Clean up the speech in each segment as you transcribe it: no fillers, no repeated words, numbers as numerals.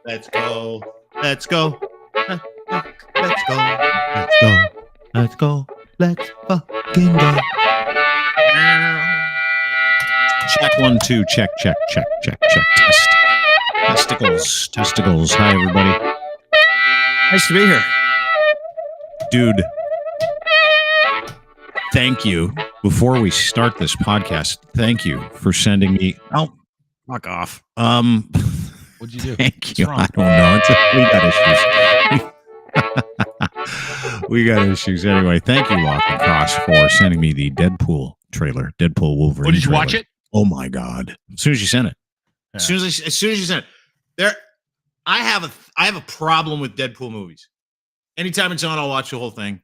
Let's go. Let's go. Let's go. Let's go. Let's go. Let's fucking go. Check 1, 2. Check. Test. Testicles. Hi, everybody. Nice to be here. Dude, thank you. Before we start this podcast, thank you for sending me. Oh, fuck off. What'd you do? Thank you. I don't know. We got issues. We got issues. Anyway, thank you, Lock and Cross, for sending me the Deadpool trailer. Deadpool Wolverine. Oh, did you trailer. watch it? Oh my God! As soon as you sent it, Yeah. as soon as you sent it, I have a problem with Deadpool movies. Anytime it's on, I'll watch the whole thing.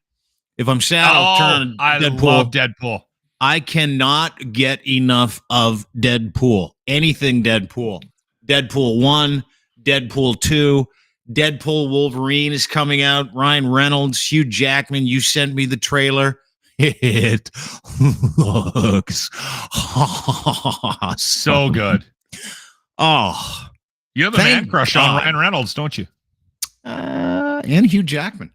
If I'm sad, I'll turn on I Deadpool. love Deadpool. I cannot get enough of Deadpool. Anything Deadpool. Deadpool 1, Deadpool 2, Deadpool Wolverine is coming out. Ryan Reynolds, Hugh Jackman, you sent me the trailer. It looks So good. Oh. You have a Thank man crush God. on Ryan Reynolds, don't you? And Hugh Jackman.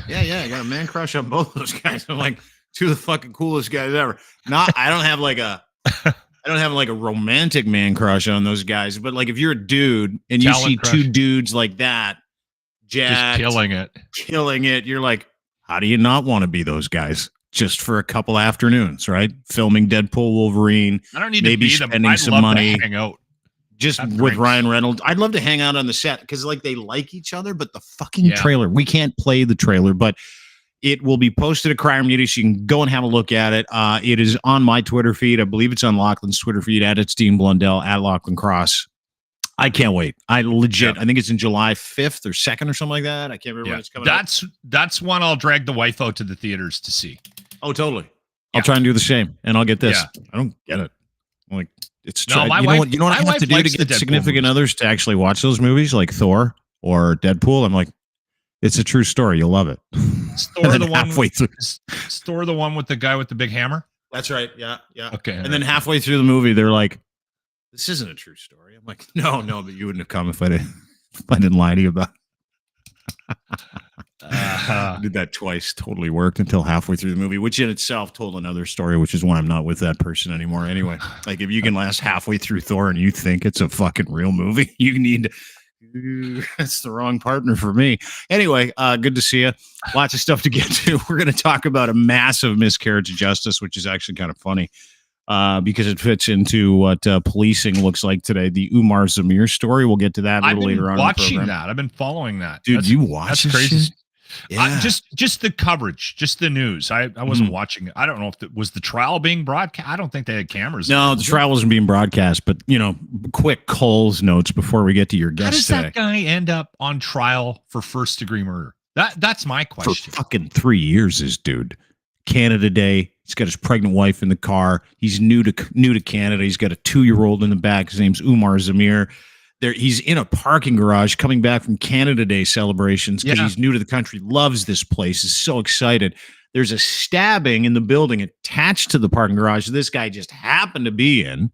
Yeah, I got a man crush on both those guys. I'm like, two of the fucking coolest guys ever. I don't have like a romantic man crush on those guys, but like if you're a dude and you Talent see crush. two dudes like that, Just killing it, you're like, how do you not want to be those guys? Just for a couple afternoons, right? Filming Deadpool Wolverine, I don't need maybe to be them. spending I'd some love money. to hang out. just Have with drinks. Ryan Reynolds. I'd love to hang out on the set because like they like each other, but the fucking Yeah. trailer, we can't play the trailer, but it will be posted at Crime Media, so you can go and have a look at it. It is on my Twitter feed. I believe it's on Lachlan's Twitter feed, at It's Dean Blundell, at Lachlan Cross. I can't wait. I think it's in July 5th or 2nd or something like that. I can't remember when it's coming out. That's one I'll drag the wife out to the theaters to see. Oh, totally. Yeah. I'll try and do the same, and I'll get this. Yeah. I don't get it. I'm like, it's No, my you know wife- what? You know what I my have wife to do to likes the get Deadpool significant movies. others to actually watch those movies, like Thor or Deadpool. I'm like, it's a true story. You'll love it. Is And Thor then the one? halfway through, Is Thor the one with the guy with the big hammer? that's right. Yeah. Okay. And then halfway through the movie, they're like, "This isn't a true story." I'm like, "No, but you wouldn't have come if I didn't lie to you about." I did that twice. Totally worked until halfway through the movie, which in itself told another story, which is why I'm not with that person anymore. Anyway, like if you can last halfway through Thor and you think it's a fucking real movie, you need. That's the wrong partner for me. Anyway, good to see you. Lots of stuff to get to. We're going to talk about a massive miscarriage of justice, which is actually kind of funny because it fits into what policing looks like today. The Umar Zamir story. We'll get to that a I've little been later on. watching in the program. that. I've been following that. Dude. That's, You watch that's this crazy. shit? Yeah. Just the coverage, just the news. I wasn't watching it. I don't know if it was the trial being broadcast. I don't think they had cameras. No, the trial wasn't being broadcast, but quick Cole's notes before we get to your How guest does today. that guy end up on trial for first degree murder? That's my For question. fucking 3 years, this dude. Canada Day. He's got his pregnant wife in the car. He's new to Canada. He's got a 2-year-old in the back. His name's Umar Zamir. He's in a parking garage coming back from Canada Day celebrations because Yeah. he's new to the country, loves this place, is so excited. There's a stabbing in the building attached to the parking garage this guy just happened to be in.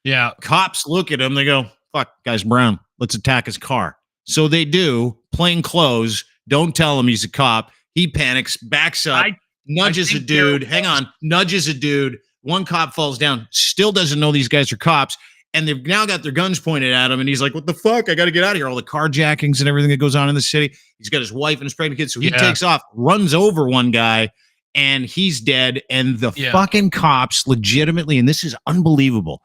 Yeah. Cops look at him. They go, fuck, guy's brown. Let's attack his car. So they do, plain clothes. Don't tell him he's a cop. He panics, backs up, nudges a think dude. they're- Hang on. Nudges a dude. One cop falls down, still doesn't know these guys are cops. And they've now got their guns pointed at him. And he's like, what the fuck? I got to get out of here. All the carjackings and everything that goes on in the city. He's got his wife and his pregnant kid. So he Yeah. takes off, runs over one guy, and he's dead. And the Yeah. fucking cops legitimately, and this is unbelievable,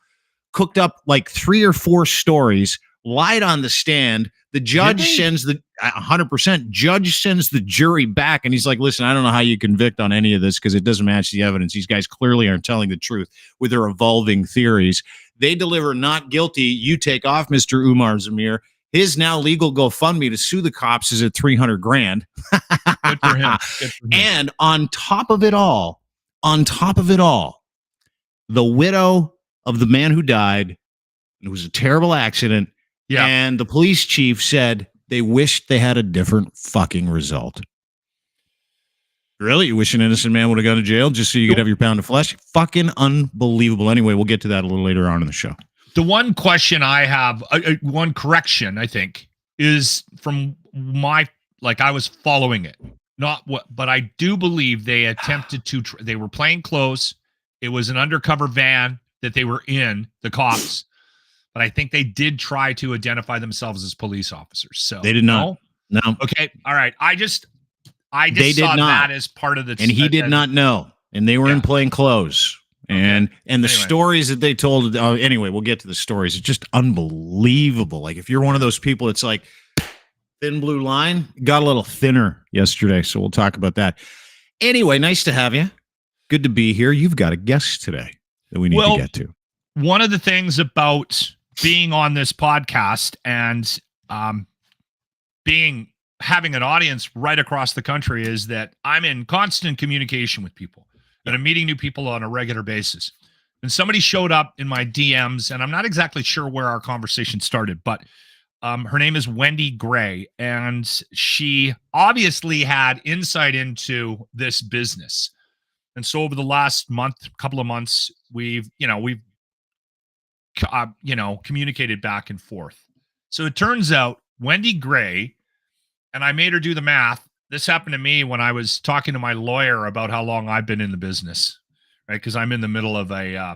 cooked up like 3 or 4 stories, lied on the stand. The judge Did they? sends the 100% judge sends the jury back. And he's like, listen, I don't know how you convict on any of this because it doesn't match the evidence. These guys clearly aren't telling the truth with their evolving theories. They deliver not guilty. You take off, Mr. Umar Zamir. His now legal GoFundMe to sue the cops is at $300,000. Good for him. Good for him. And on top of it all, the widow of the man who died, it was a terrible accident. Yeah. And the police chief said they wished they had a different fucking result. Really? You wish an innocent man would have gone to jail just so you could have your pound of flesh? Fucking unbelievable. Anyway, we'll get to that a little later on in the show. The one question I have, one correction, I think, is from my, like, I was following it, not what, but I do believe they attempted to, they were playing close. It was an undercover van that they were in, the cops, but I think they did try to identify themselves as police officers. So They did not. No. Okay. All right. I just They did saw not. that as part of the, And he did not know. And they were in plain clothes. And the stories that they told, anyway, we'll get to the stories. It's just unbelievable. Like, if you're one of those people, it's like thin blue line, got a little thinner yesterday. So we'll talk about that. Anyway, nice to have you. Good to be here. You've got a guest today that we need to get to. One of the things about being on this podcast and having an audience right across the country is that I'm in constant communication with people. And I'm meeting new people on a regular basis. And somebody showed up in my DMs, and I'm not exactly sure where our conversation started, but her name is Wendy Gray, and she obviously had insight into this business. And so over the last couple of months, we've communicated back and forth. So it turns out Wendy Gray, and I made her do the math. This happened to me when I was talking to my lawyer about how long I've been in the business, right? Because I'm in the middle of a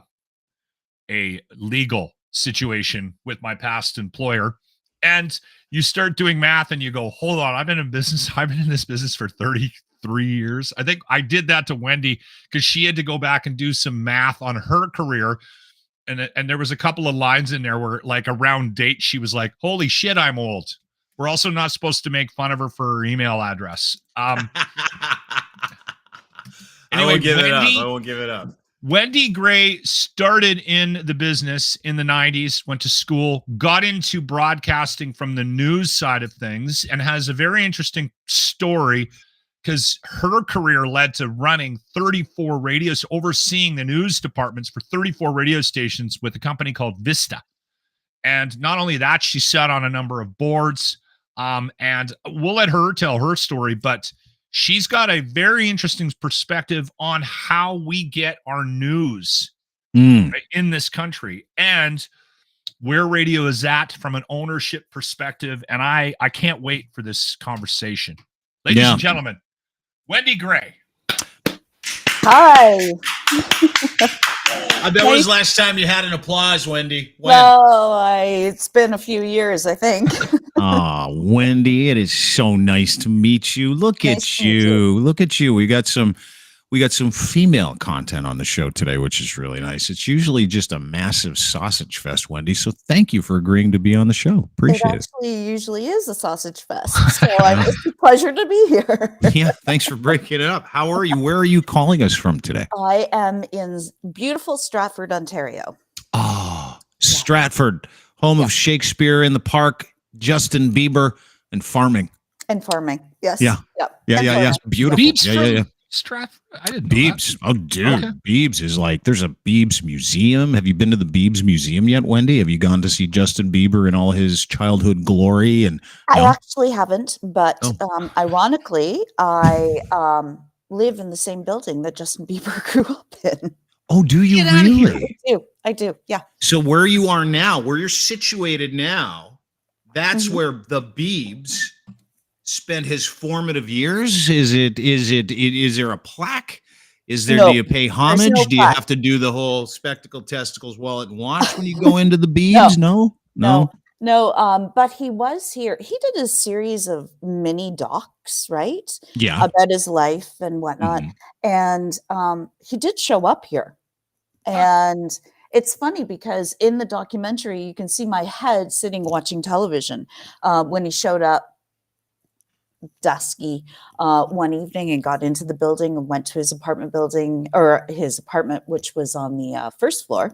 legal situation with my past employer. And you start doing math and you go, hold on, I've been in this business for 33 years. I think I did that to Wendy because she had to go back and do some math on her career. And there was a couple of lines in there where, like, around date, she was like, holy shit, I'm old. We're also not supposed to make fun of her for her email address. Anyway, I won't give it up. Wendy Gray started in the business in the 90s, went to school, got into broadcasting from the news side of things, and has a very interesting story because her career led to running 34 radios, overseeing the news departments for 34 radio stations with a company called Vista. And not only that, she sat on a number of boards. And we'll let her tell her story, but she's got a very interesting perspective on how we get our news in this country and where radio is at from an ownership perspective. And I can't wait for this conversation. Ladies and gentlemen, Wendy Gray. Hi. I bet when was the last time you had an applause, Wendy? It's been a few years, I think. Oh, Wendy, it is so nice to meet you. Look at you. Look at you. We got some female content on the show today, which is really nice. It's usually just a massive sausage fest, Wendy. So thank you for agreeing to be on the show. Appreciate it. It actually usually is a sausage fest. So it's a pleasure to be here. Yeah, thanks for breaking it up. How are you? Where are you calling us from today? I am in beautiful Stratford, Ontario. Oh, Stratford, home of Shakespeare in the Park, Justin Bieber, and farming. Yes. Yeah. Yep. Yes. Beautiful. Yeah. Stratford. I didn't know Biebs. that. Oh, dude. Okay. Biebs is like, there's a Biebs museum. Have you been to the Biebs museum yet, Wendy? Have you gone to see Justin Bieber in all his childhood glory? And I actually haven't, but ironically, I live in the same building that Justin Bieber grew up in. Oh, do you really? I do. Yeah. So where you are now, where you're situated now, that's where the Biebs spent his formative years? Is there a plaque? Is there, do you pay homage? Do you have to do the whole spectacle, testicles, wallet, and watch when you go into the Biebs? No. But he was here. He did a series of mini docs, right? Yeah. About his life and whatnot. And he did show up here. And it's funny because in the documentary, you can see my head sitting watching television when he showed up dusky one evening and got into the building and went to his apartment, which was on the first floor,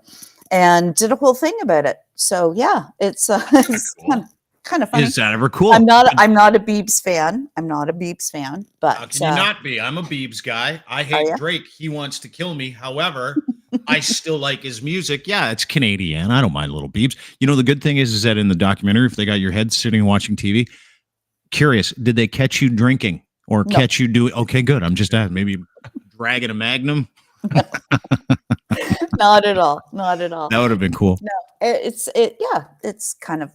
and did a whole thing about it. So yeah, it's cool. kind of funny. Is that ever cool? I'm not a Biebs fan. But how can you not be? I'm a Biebs guy. I hate Drake. He wants to kill me. However, I still like his music. Yeah, it's Canadian. I don't mind little Biebs. You know, the good thing is that in the documentary, if they got your head sitting and watching TV, curious, did they catch you drinking or catch you doing? Okay, good. I'm just asking. Maybe dragging a Magnum. Not at all. That would have been cool. No, it's kind of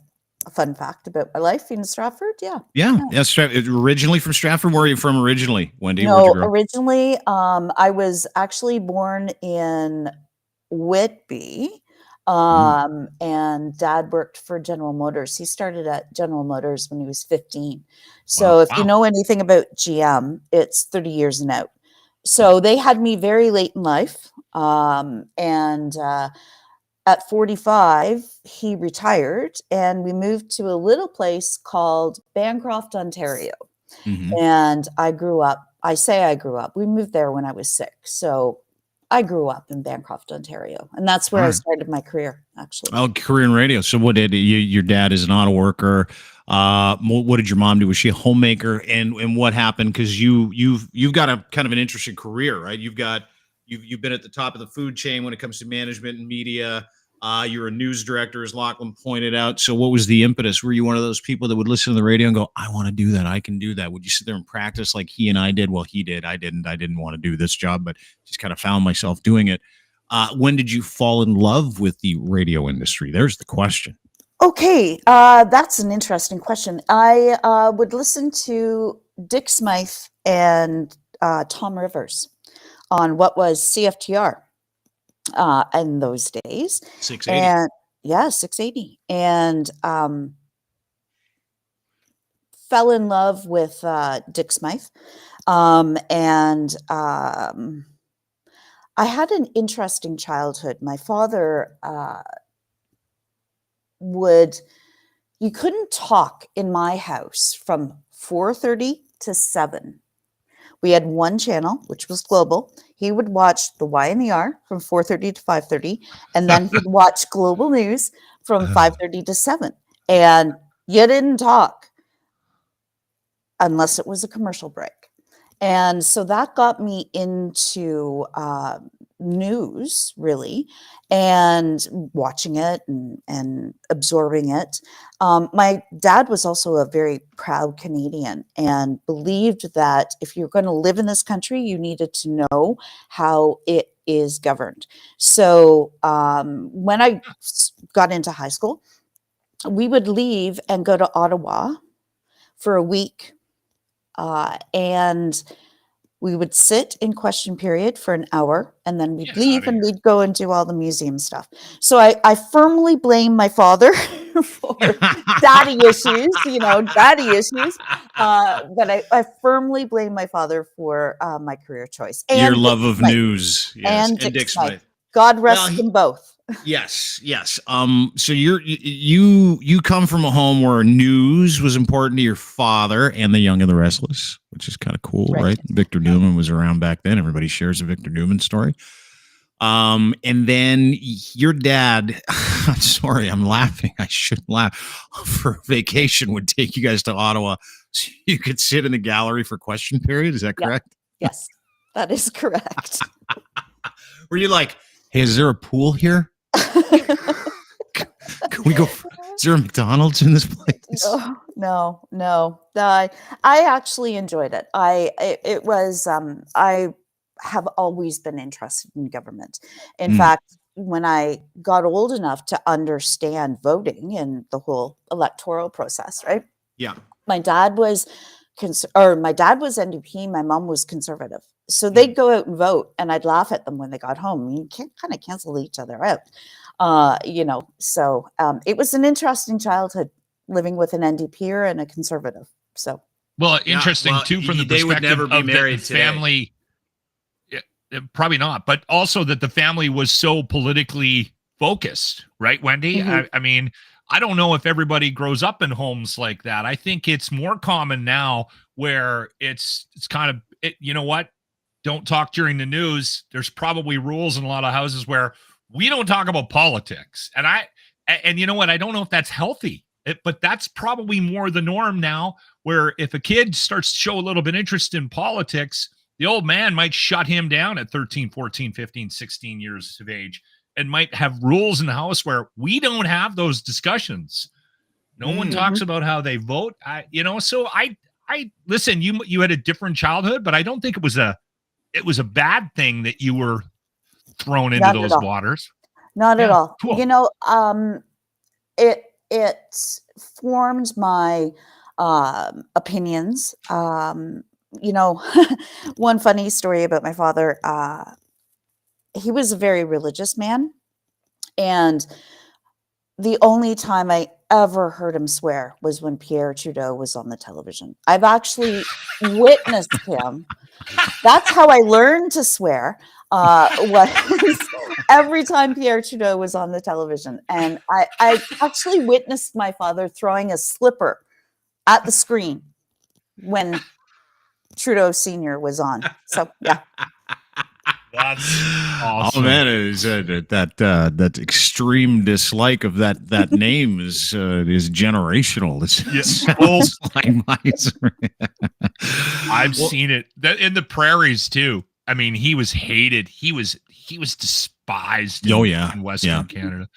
a fun fact about my life in Stratford. Yeah. Yeah. Originally from Stratford. Where are you from originally, Wendy? Where'd you No, grow up? originally, I was actually born in Whitby, and Dad worked for General Motors. He started at General Motors when he was 15. Wow. So if you know anything about GM, it's 30 years and out. So they had me very late in life, and at 45, he retired, and we moved to a little place called Bancroft, Ontario. Mhm. And I grew up. I say I grew up. We moved there when I was 6. So I grew up in Bancroft, Ontario. And that's where All I right. started my career, actually. Oh, career in radio. So what did your dad is an auto worker? What did your mom do? Was she a homemaker? And what happened? Because you've got a kind of an interesting career, right? You've been at the top of the food chain when it comes to management and media. You're a news director, as Lachlan pointed out. So what was the impetus? Were you one of those people that would listen to the radio and go, I want to do that. I can do that. Would you sit there and practice like he and I did? Well, he did. I didn't. I didn't want to do this job, but just kind of found myself doing it. When did you fall in love with the radio industry? There's the question. Okay, that's an interesting question. I would listen to Dick Smythe and Tom Rivers on what was CFTR in those days. 680. And yeah, 680. And fell in love with Dick Smythe. And I had an interesting childhood. My father you couldn't talk in my house from 4:30 to 7. We had one channel, which was global. He would watch the Y and the R from 4:30 to 5:30, and then he'd watch global news from 5:30 to 7. And you didn't talk unless it was a commercial break. And so that got me into news, really, and watching it and absorbing it. My dad was also a very proud Canadian and believed that if you're going to live in this country, you needed to know how it is governed. So when I got into high school, we would leave and go to Ottawa for a week. And we would sit in question period for an hour, and then we'd Get leave outta and here. we'd go and do all the museum stuff. So I firmly blame my father for daddy issues, daddy issues. But I firmly blame my father for my career choice. And Your Dick love of Smythe. news. Yes. And And Dick Dick Smythe. Smythe. God rest Well, them both. Yes. So you come from a home where news was important to your father and The Young and the Restless, which is kind of cool, right? Victor Newman was around back then. Everybody shares a Victor Newman story. And then your dad, I'm sorry, I'm laughing. I shouldn't laugh. For vacation would take you guys to Ottawa so you could sit in the gallery for question period. Is that correct? Yes, that is correct. Were you like, hey, is there a pool here? Can we go? Is there a McDonald's in this place? No. I actually enjoyed it. I have always been interested in government. In fact, when I got old enough to understand voting and the whole electoral process, right? Yeah. My dad was NDP. My mom was conservative. So they'd go out and vote, and I'd laugh at them when they got home. You can't kind of cancel each other out, So it was an interesting childhood living with an NDPer and a conservative. So interesting too from the they would perspective never be of married the today. family. Probably not, but also that the family was so politically focused, right, Wendy? Mhm. I mean, I don't know if everybody grows up in homes like that. I think it's more common now where it's kind of you know what? Don't talk during the news. There's probably rules in a lot of houses where we don't talk about politics. And you know what? I don't know if that's healthy, but that's probably more the norm now, where if a kid starts to show a little bit interest in politics, the old man might shut him down at 13, 14, 15, 16 years of age and might have rules in the house where we don't have those discussions. No one talks about how they vote. So I listen, you had a different childhood, but I don't think it was a bad thing that you were thrown into those waters. Not at all. Cool. It formed my opinions. One funny story about my father, he was a very religious man, and the only time I ever heard him swear was when Pierre Trudeau was on the television. I've actually witnessed him. That's how I learned to swear, was every time Pierre Trudeau was on the television. And I actually witnessed my father throwing a slipper at the screen when Trudeau Sr. was on. So, yeah. That's awesome. Oh man, is that extreme dislike of that name is generational. It's I've seen it in the prairies too. I mean, he was hated. He was despised. In Western Canada.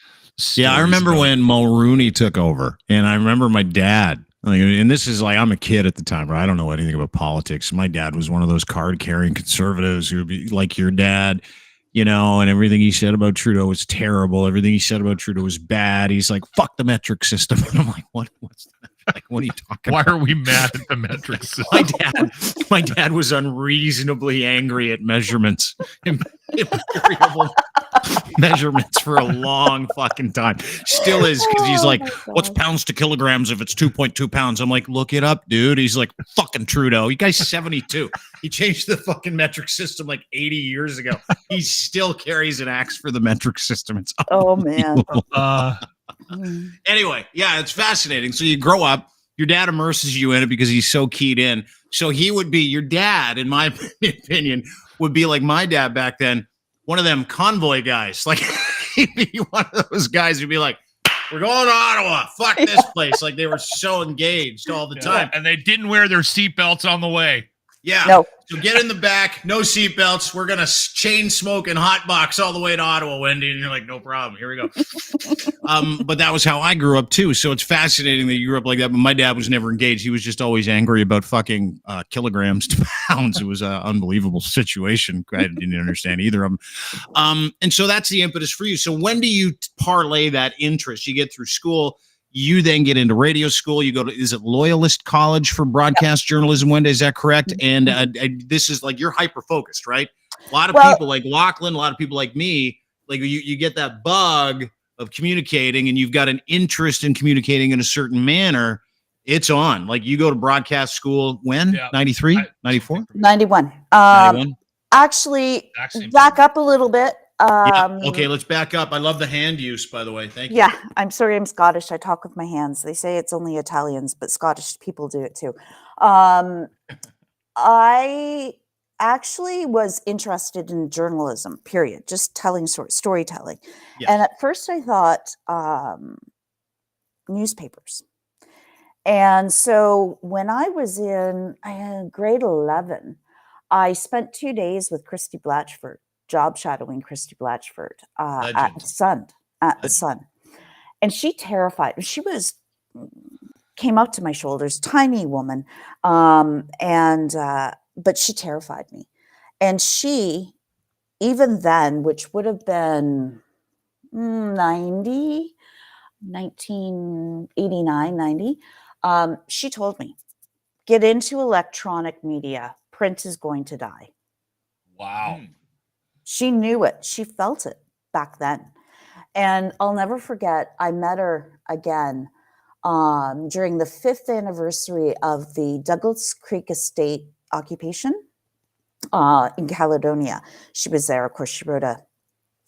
I remember when Mulrooney took over, and I remember my dad. And this is like, I'm a kid at the time, right? I don't know anything about politics. My dad was one of those card-carrying conservatives who would be like your dad, and everything he said about Trudeau was terrible. Everything he said about Trudeau was bad. He's like, fuck the metric system. And I'm like, what's that? Like, what are you talking about? Why are we mad at the metric system? My dad was unreasonably angry at measurements. Imperial measurements for a long fucking time. Still is, because he's like, what's pounds to kilograms if it's 2.2 pounds? I'm like, look it up, dude. He's like, fucking Trudeau. You guys 72. He changed the fucking metric system like 80 years ago. He still carries an axe for the metric system. It's man. Anyway, it's fascinating. So you grow up, your dad immerses you in it because he's so keyed in. So he would be, your dad, in my opinion, would be like my dad back then, one of them convoy guys. Like, he'd be one of those guys who'd be like, we're going to Ottawa. Fuck this place. Like, they were so engaged all the time. And they didn't wear their seatbelts on the way. Yeah. No. So get in the back, no seatbelts. We're going to chain smoke and hot box all the way to Ottawa, Wendy. And you're like, no problem. Here we go. But that was how I grew up too. So it's fascinating that you grew up like that. But my dad was never engaged. He was just always angry about fucking kilograms to pounds. It was an unbelievable situation. I didn't understand either of them. And so that's the impetus for you. So when do you parlay that interest? You get through school. You then get into radio school. You go to, is it Loyalist College for Broadcast Journalism, Wendy? Is that correct? And this is like, you're hyper-focused, right? A lot of people like Lachlan, a lot of people like me, like you get that bug of communicating, and you've got an interest in communicating in a certain manner. It's on. Like, you go to broadcast school when? 93? 94? 91. 91? Actually, back up a little bit. Okay, let's back up. I love the hand use, by the way. Thank you. Yeah, I'm sorry, I'm Scottish. I talk with my hands. They say it's only Italians, but Scottish people do it too. I actually was interested in journalism, period, just telling storytelling. Yes. And at first I thought newspapers. And so when I was in grade 11, I spent 2 days with Christy Blatchford, job shadowing Christy Blatchford at the Sun. And she terrified me. She came up to my shoulders, tiny woman. But she terrified me. And she, even then, which would have been 1989, 90, she told me, get into electronic media. Print is going to die. Wow. She knew it. She felt it back then. And I'll never forget, I met her again during the 5th anniversary of the Douglas Creek Estate occupation in Caledonia. She was there. Of course, she wrote a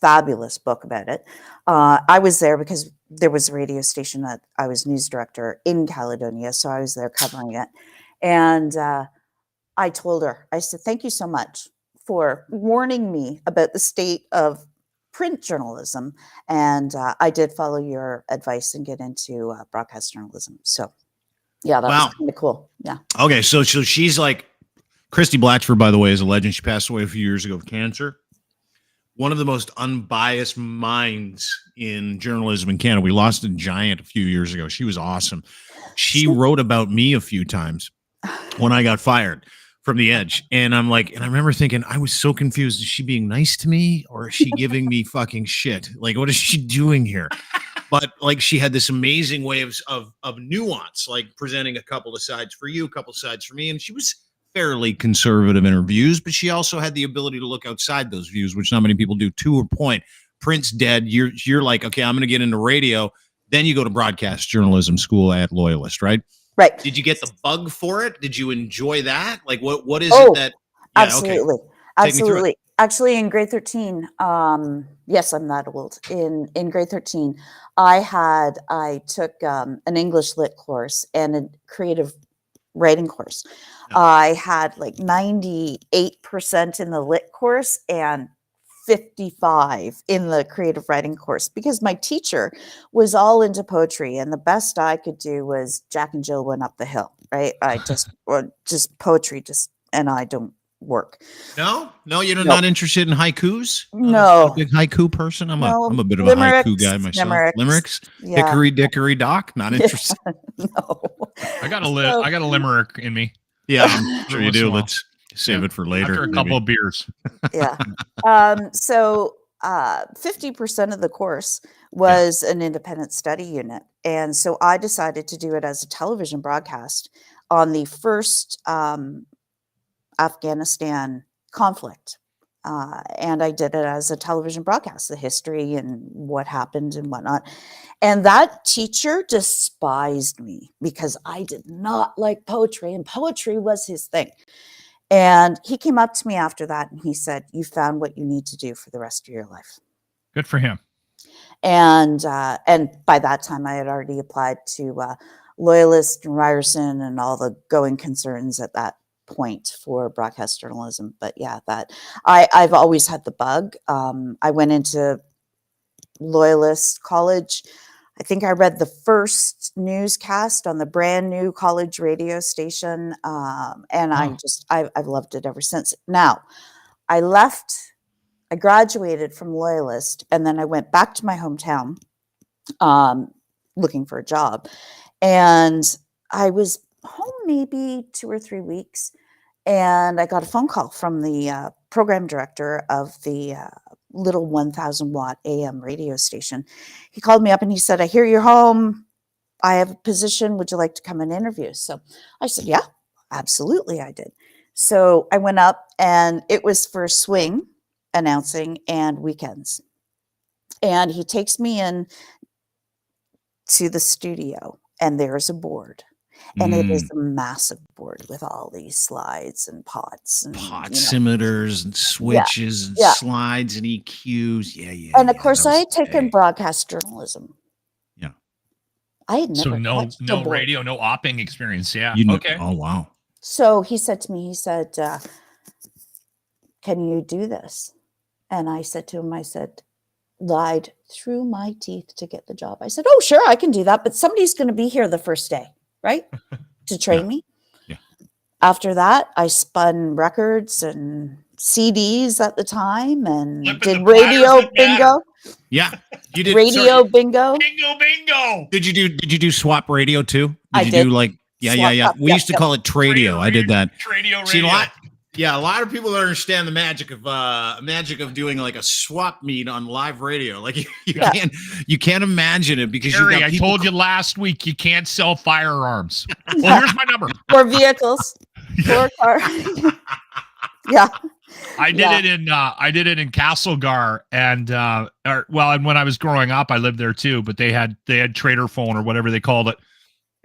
fabulous book about it. I was there because there was a radio station that I was news director in Caledonia, so I was there covering it. And I told her, I said, thank you so much for warning me about the state of print journalism. And I did follow your advice and get into broadcast journalism. So yeah, that was kind of cool. Yeah. Okay. So she's like, Christy Blatchford, by the way, is a legend. She passed away a few years ago of cancer. One of the most unbiased minds in journalism in Canada. We lost a giant a few years ago. She was awesome. She wrote about me a few times when I got fired from The Edge. And I'm like, and I remember thinking, I was so confused. Is she being nice to me or is she giving me fucking shit? Like, what is she doing here? but like she had this amazing way of nuance, like presenting a couple of sides for you, a couple of sides for me. And she was fairly conservative in her views, but she also had the ability to look outside those views, which not many people do. To her point, Prince dead, you're like, okay, I'm going to get into radio. Then you go to broadcast journalism school at Loyalist, right? Right. Did you get the bug for it? Did you enjoy that? Like, what is it that? Yeah, absolutely. Okay. Absolutely. Actually, in grade 13, yes, I'm that old. In grade 13, I took an English lit course and a creative writing course. Yeah. I had like 98% in the lit course and 55 in the creative writing course because my teacher was all into poetry and the best I could do was Jack and Jill went up the hill, right? I just poetry, and I don't work. No, you're not interested in haikus. No, not a big haiku person. I'm a bit of a haiku guy myself. Limericks, yeah. Hickory dickory dock. Not interested. No, I got a limerick in me. Yeah, I'm sure you do. Let's save it for later. After a couple of beers. Yeah. So 50% of the course was an independent study unit. And so I decided to do it as a television broadcast on the first Afghanistan conflict. And I did it as a television broadcast, the history and what happened and whatnot. And that teacher despised me because I did not like poetry, and poetry was his thing. And he came up to me after that and he said, "You found what you need to do for the rest of your life." Good for him. And by that time I had already applied to Loyalist and Ryerson and all the going concerns at that point for broadcast journalism. But yeah, that I've always had the bug. I went into Loyalist college. I think I read the first newscast on the brand new college radio station. And I've loved it ever since. Now, I graduated from Loyalist, and then I went back to my hometown looking for a job. And I was home maybe 2 or 3 weeks, and I got a phone call from the program director of the little 1,000 watt AM radio station. He called me up and he said, "I hear you're home. I have a position. Would you like to come and interview?" So I said, "Yeah, absolutely." I did. So I went up, and it was for swing announcing and weekends. And he takes me in to the studio, and there's a board. And it is a massive board with all these slides and pots and simeters and switches and slides and EQs. Yeah. And of course, I had taken broadcast journalism. Yeah. I had never no radio, no opping experience. Yeah. Okay. Oh wow. So he said to me, "Can you do this?" And I said to him, lied through my teeth to get the job. I said, "Oh, sure, I can do that, but somebody's going to be here the first day, right? To train me." Yeah. After that, I spun records and CDs at the time and did radio bingo. Yeah. You did radio bingo. Bingo. Did you do swap radio too? I did. Yeah. We used to call it Tradio. I did that. Radio. See, a lot of people don't understand the magic of doing like a swap meet on live radio. Like you can't imagine it because Gary, I told you last week you can't sell firearms. Well, here's my number. Or vehicles. Or cars. Yeah. I did it in Castlegar, and and when I was growing up, I lived there too. But they had Trader phone or whatever they called it,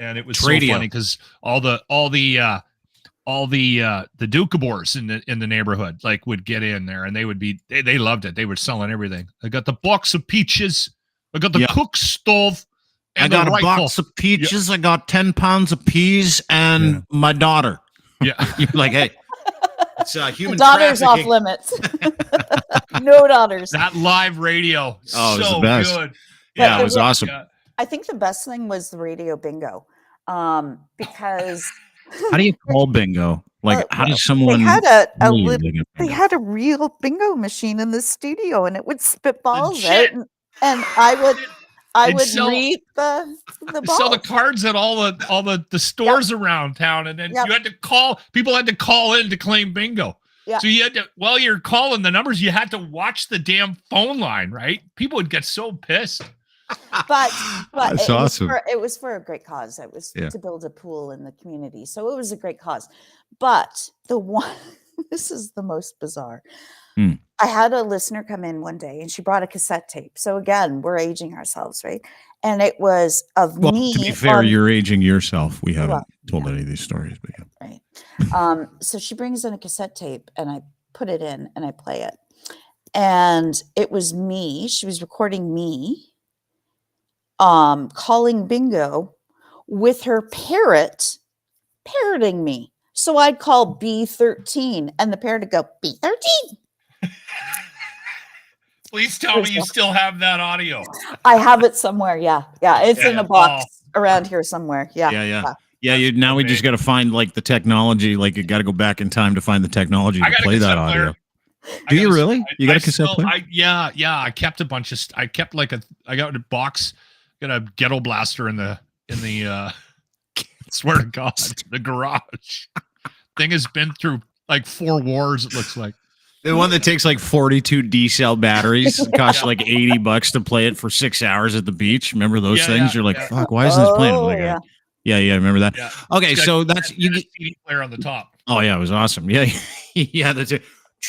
and it was so funny because all the Dukabors in the neighborhood like would get in there, and they loved it. They were selling everything. I got the box of peaches. I got the cook stove. And I got a box of peaches. Yeah. I got 10 pounds of peas and my daughter. Yeah. You're like, hey, it's human daughters off limits. No daughters. That live radio. Oh, it was so the best. Good. Yeah, it was awesome. Yeah. I think the best thing was the radio bingo. Because how do you call bingo? Like, how does someone? They had a real bingo machine in the studio, and it would spit balls out, and I would read the balls. Sell the cards at all the stores around town, and then you had to call. People had to call in to claim bingo. Yeah. So you had to, while you're calling the numbers, you had to watch the damn phone line, right? People would get so pissed. but That's awesome. it was for a great cause. It was Yeah. to build a pool in the community. So it was a great cause. But the one, this is the most bizarre. Hmm. I had a listener come in one day and she brought a cassette tape. So again, we're aging ourselves, right? And it was of Well, me. to be fair, you're aging yourself. We haven't Well, told yeah. any of these stories, but yeah. Right. So she brings in a cassette tape and I put it in and I play it. And it was me. She was recording me calling bingo with her parrot parroting me. So I'd call B13 and the parrot would go, B13. Please tell me you still have that audio. I have it somewhere. Yeah. Yeah. It's in a box around here somewhere. Yeah. Yeah. Now we just got to find like the technology. Like you got to go back in time to find the technology to play that audio. Do you really? You got a cassette player? Yeah. I kept a bunch of. I kept I got a box. Got a ghetto blaster in the. Swear to God, the garage. Thing has been through like 4 wars. It looks like. The one that takes like 42 D-cell batteries costs like $80 to play it for 6 hours at the beach. Remember those things? You're like, fuck, why isn't this playing? Like, yeah, remember that? Yeah. Okay, so that's you get CD player on the top. Oh yeah, it was awesome. Yeah, yeah, that's it.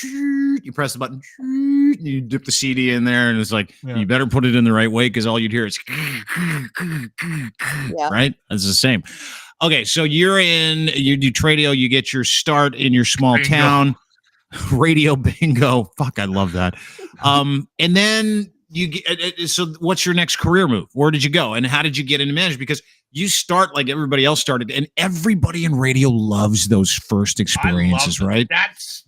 You press the button, you dip the CD in there, and it's like you better put it in the right way because all you'd hear is right. It's the same. Okay, so you do Tradio, you get your start in your small town. Radio bingo. Fuck, I love that. And then you get, so what's your next career move? Where did you go? And how did you get into management? Because you start like everybody else started, and everybody in radio loves those first experiences, right? That's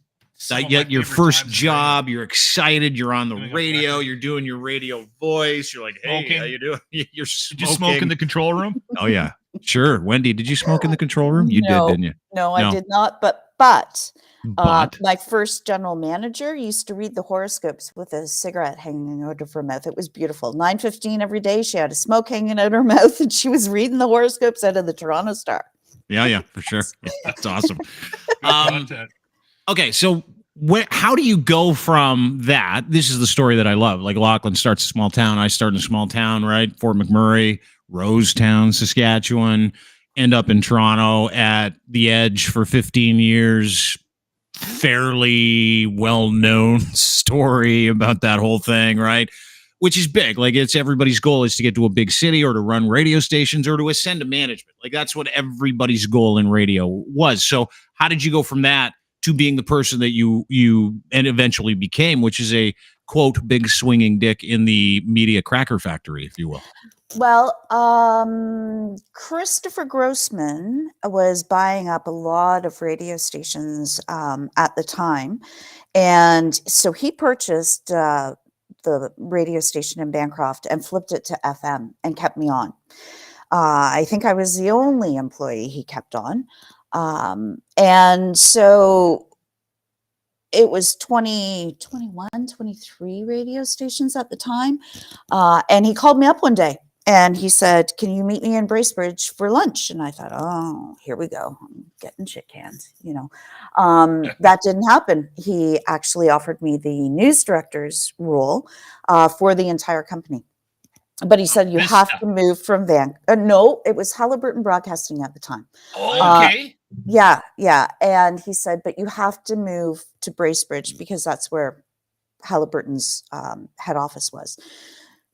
your first job. You're excited. You're on the radio. You're doing your radio voice. You're like, hey, how you doing? You're smoking. Did you smoke in the control room? Oh, yeah. Sure. Wendy, did you smoke in the control room? You did, didn't you? No, I did not. But my first general manager used to read the horoscopes with a cigarette hanging out of her mouth. It was beautiful. 9:15 every day. She had a smoke hanging out her mouth, and she was reading the horoscopes out of the Toronto Star. Yeah, for sure. Yeah, that's awesome. Okay, so how do you go from that? This is the story that I love. Like Lachlan starts a small town. I start in a small town, right? Fort McMurray, Rosetown, Saskatchewan. End up in Toronto at the Edge for 15 years. Fairly well-known story about that whole thing, right? Which is big. Like it's everybody's goal is to get to a big city or to run radio stations or to ascend to management. Like that's what everybody's goal in radio was. So how did you go from that to being the person that you and eventually became, which is a quote big swinging dick in the media cracker factory, if you will? Well, Christopher Grossman was buying up a lot of radio stations at the time. And so he purchased the radio station in Bancroft and flipped it to FM and kept me on. I think I was the only employee he kept on. And so it was 21, 23 radio stations at the time. And he called me up one day. And he said, can you meet me in Bracebridge for lunch? And I thought, oh, here we go. I'm getting shit canned, That didn't happen. He actually offered me the news director's role for the entire company. But he said, you have to move from no, it was Halliburton Broadcasting at the time. Oh, okay. Yeah. And he said, but you have to move to Bracebridge because that's where Halliburton's head office was.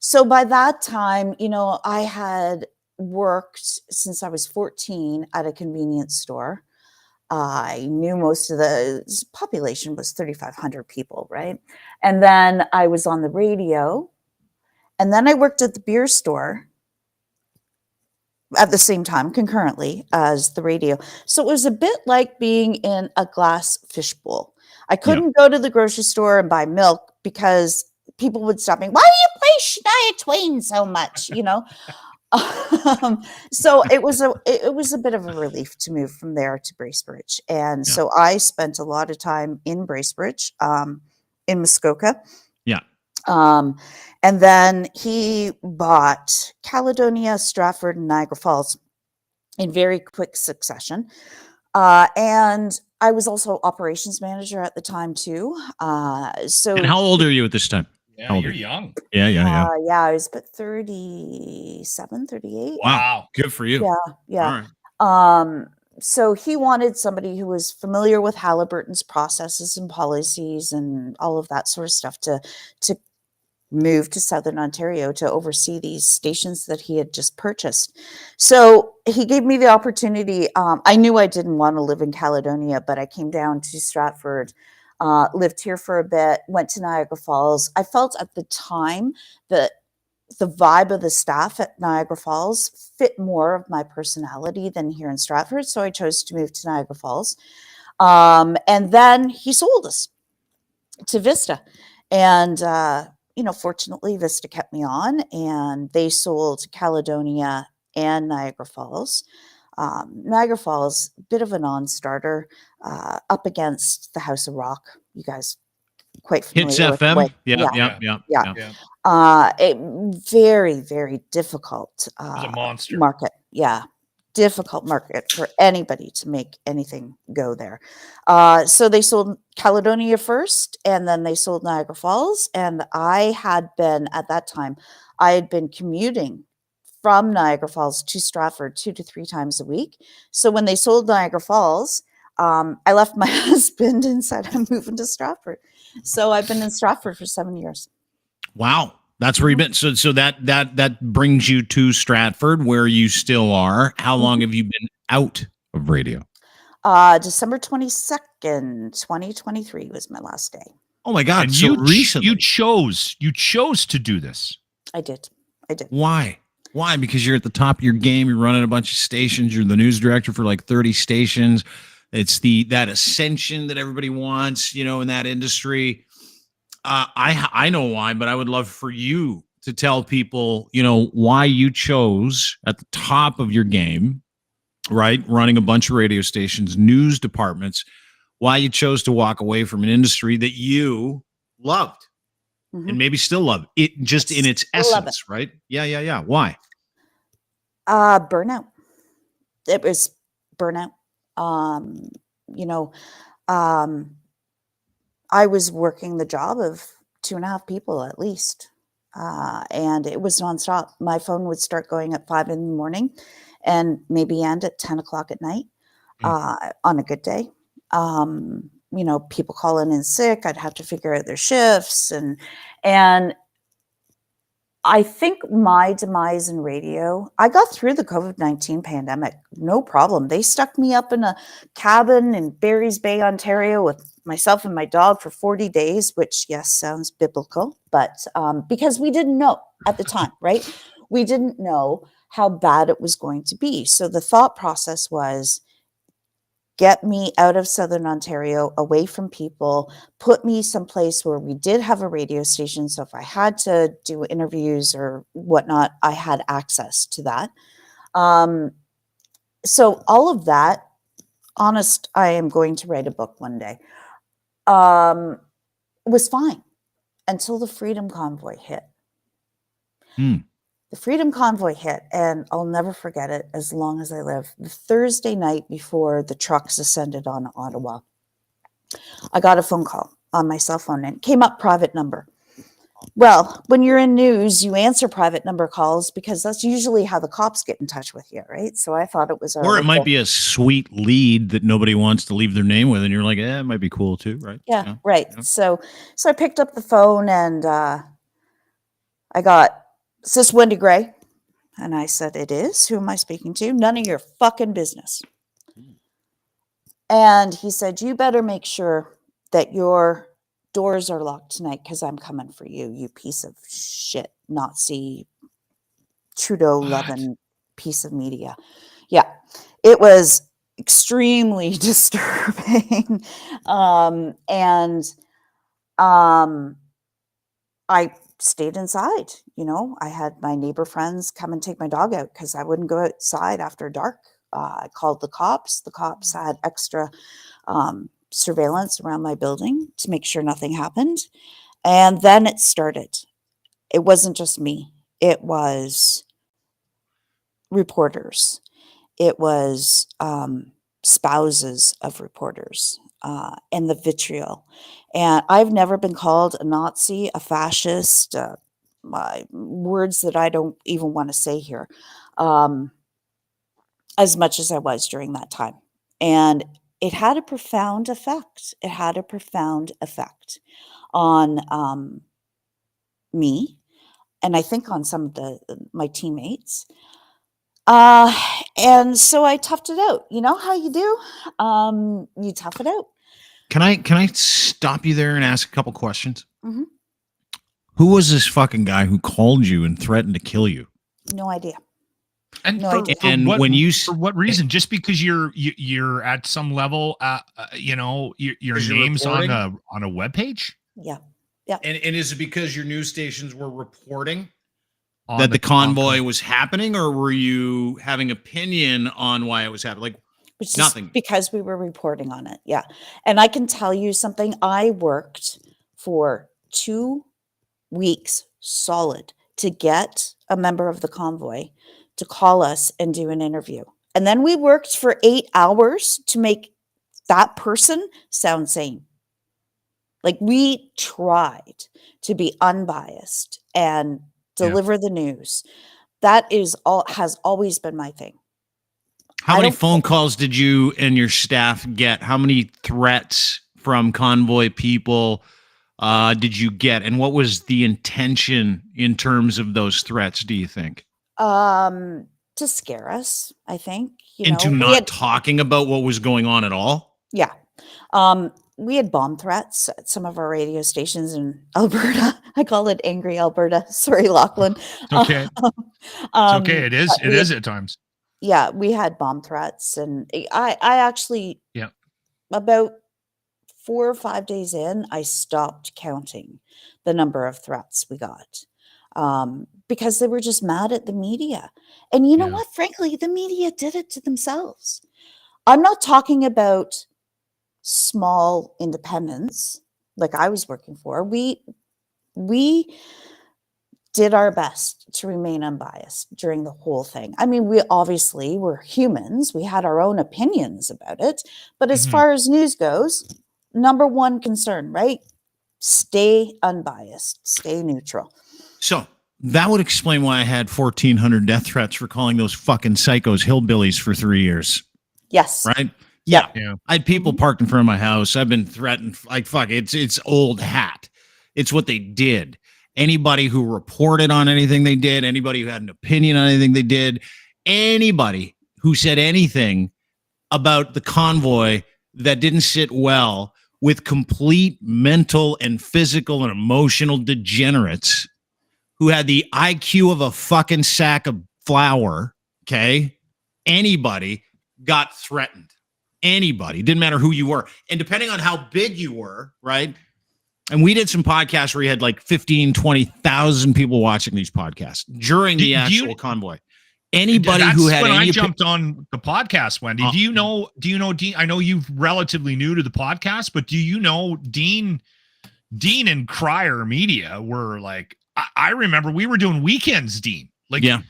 So by that time, I had worked since I was 14 at a convenience store. I knew most of the population was 3,500 people, right? And then I was on the radio. And then I worked at the beer store at the same time, concurrently as the radio. So it was a bit like being in a glass fishbowl. I couldn't go to the grocery store and buy milk because people would stop me. Why do you play Shania Twain so much? So it was a bit of a relief to move from there to Bracebridge. And so I spent a lot of time in Bracebridge, in Muskoka. Yeah. And then he bought Caledonia, Stratford, and Niagara Falls in very quick succession. And I was also operations manager at the time too. And how old are you at this time? Yeah, you're young. Yeah. Yeah, I was about 37, 38. Wow. Good for you. Yeah. All right. So he wanted somebody who was familiar with Halliburton's processes and policies and all of that sort of stuff to move to Southern Ontario to oversee these stations that he had just purchased. So he gave me the opportunity. I knew I didn't want to live in Caledonia, but I came down to Stratford, lived here for a bit, went to Niagara Falls. I felt at the time that the vibe of the staff at Niagara Falls fit more of my personality than here in Stratford. So I chose to move to Niagara Falls. And then he sold us to Vista. And, fortunately, Vista kept me on and they sold Caledonia and Niagara Falls. Niagara Falls, bit of a non-starter, up against the House of Rock. You guys quite familiar Hits with FM. Yeah. Very, very difficult It was a monster. market. Yeah. Difficult market for anybody to make anything go there. So they sold Caledonia first, and then they sold Niagara Falls. And I had been, at that time, I had been commuting from Niagara Falls to Stratford 2 to 3 times a week. So when they sold Niagara Falls, I left my husband and said, I'm moving to Stratford. So I've been in Stratford for 7 years. Wow. That's where you've been. So that brings you to Stratford, where you still are. How long have you been out of radio? December 22nd, 2023 was my last day. Oh my God. And so recently. you chose to do this. I did. Why? Because you're at the top of your game. You're running a bunch of stations. You're the news director for like 30 stations. It's that ascension that everybody wants, in that industry. I know why, but I would love for you to tell people, why you chose at the top of your game, right? Running a bunch of radio stations, news departments, why you chose to walk away from an industry that you loved and maybe still love it, just in its essence, right? Yeah. Why? Burnout. It was burnout. I was working the job of 2.5 people at least. And it was nonstop. My phone would start going at 5 in the morning and maybe end at 10 o'clock at night on a good day. People calling in sick. I'd have to figure out their shifts. And I think my demise in radio, I got through the COVID-19 pandemic, no problem. They stuck me up in a cabin in Barry's Bay, Ontario with myself and my dog for 40 days, which, yes, sounds biblical, but because we didn't know at the time, right? We didn't know how bad it was going to be. So the thought process was, get me out of Southern Ontario, away from people, put me someplace where we did have a radio station. So if I had to do interviews or whatnot, I had access to that. So all of that, honest, I am going to write a book one day, was fine until the Freedom Convoy hit. The Freedom Convoy hit, and I'll never forget it as long as I live. The Thursday night before the trucks ascended on Ottawa, I got a phone call on my cell phone, and it came up private number. Well, when you're in news, you answer private number calls because that's usually how the cops get in touch with you, right? So I thought it was or it might be a sweet lead that nobody wants to leave their name with, and you're like, it might be cool too, right? Yeah, right. Yeah. So I picked up the phone and I got, "Is this Wendy Gray?" And I said, "It is. Who am I speaking to?" "None of your fucking business." And he said, "You better make sure that your doors are locked tonight because I'm coming for you, you piece of shit, Nazi, Trudeau-loving piece of media." Yeah, it was extremely disturbing. I stayed inside. I had my neighbor friends come and take my dog out because I wouldn't go outside after dark. I called the cops. The cops had extra surveillance around my building to make sure nothing happened. And then it started. It wasn't just me. It was reporters. It was spouses of reporters, and the vitriol. And I've never been called a Nazi, a fascist, words that I don't even want to say here, as much as I was during that time. And it had a profound effect. It had a profound effect on me, and I think on some of my teammates. And so I toughed it out. You know how you do? You tough it out. Can I stop you there and ask a couple questions? Mhm. Who was this fucking guy who called you and threatened to kill you? No idea. And No for, idea. for And what, when you for what reason? Just because you're at some level, you know, your 'Cause you're name's on reporting? a webpage Yeah. and is it because your news stations were reporting on that the convoy on- was happening, or were you having opinion on why it was happening? Like, Which nothing. is because we were reporting on it. Yeah. And I can tell you something. I worked for 2 weeks solid to get a member of the convoy to call us and do an interview. And then we worked for 8 hours to make that person sound sane. Like, we tried to be unbiased and deliver the news. That has always been my thing. how I many don't phone calls did you and your staff get? How many threats from convoy people did you get? And what was the intention in terms of those threats, do you think? To scare us, I think. Into We not had, talking about what was going on at all? yeah. We had bomb threats at some of our radio stations in Alberta. I call it Angry Alberta. Sorry, Lachlan. Okay. It's okay. It is. but It is at times. Yeah, we had bomb threats, and I actually, Yeah. about 4 or 5 days in, I stopped counting the number of threats we got, because they were just mad at the media. And you know Yeah. what? Frankly, the media did it to themselves. I'm not talking about small independents like I was working for. We did our best to remain unbiased during the whole thing. I mean, we obviously were humans. We had our own opinions about it. But as Mhm. far as news goes, number one concern, right? Stay unbiased, stay neutral. So that would explain why I had 1,400 death threats for calling those fucking psychos hillbillies for 3 years, Yes. right? Yeah. Yeah. I had people parked in front of my house. I've been threatened. Like, fuck, it's old hat. It's what they did. Anybody who reported on anything they did, anybody who had an opinion on anything they did, anybody who said anything about the convoy that didn't sit well with complete mental and physical and emotional degenerates who had the IQ of a fucking sack of flour, okay? Anybody got threatened. Anybody. Didn't matter who you were. And depending on how big you were, right? And we did some podcasts where you had like 15, 20,000 people watching these podcasts during the actual convoy. Anybody That's who had when any I jumped on the podcast, Wendy. Do you know Dean? I know you're relatively new to the podcast, but do you know Dean and Crier Media were like, I remember we were doing weekends, Dean. Like, yeah.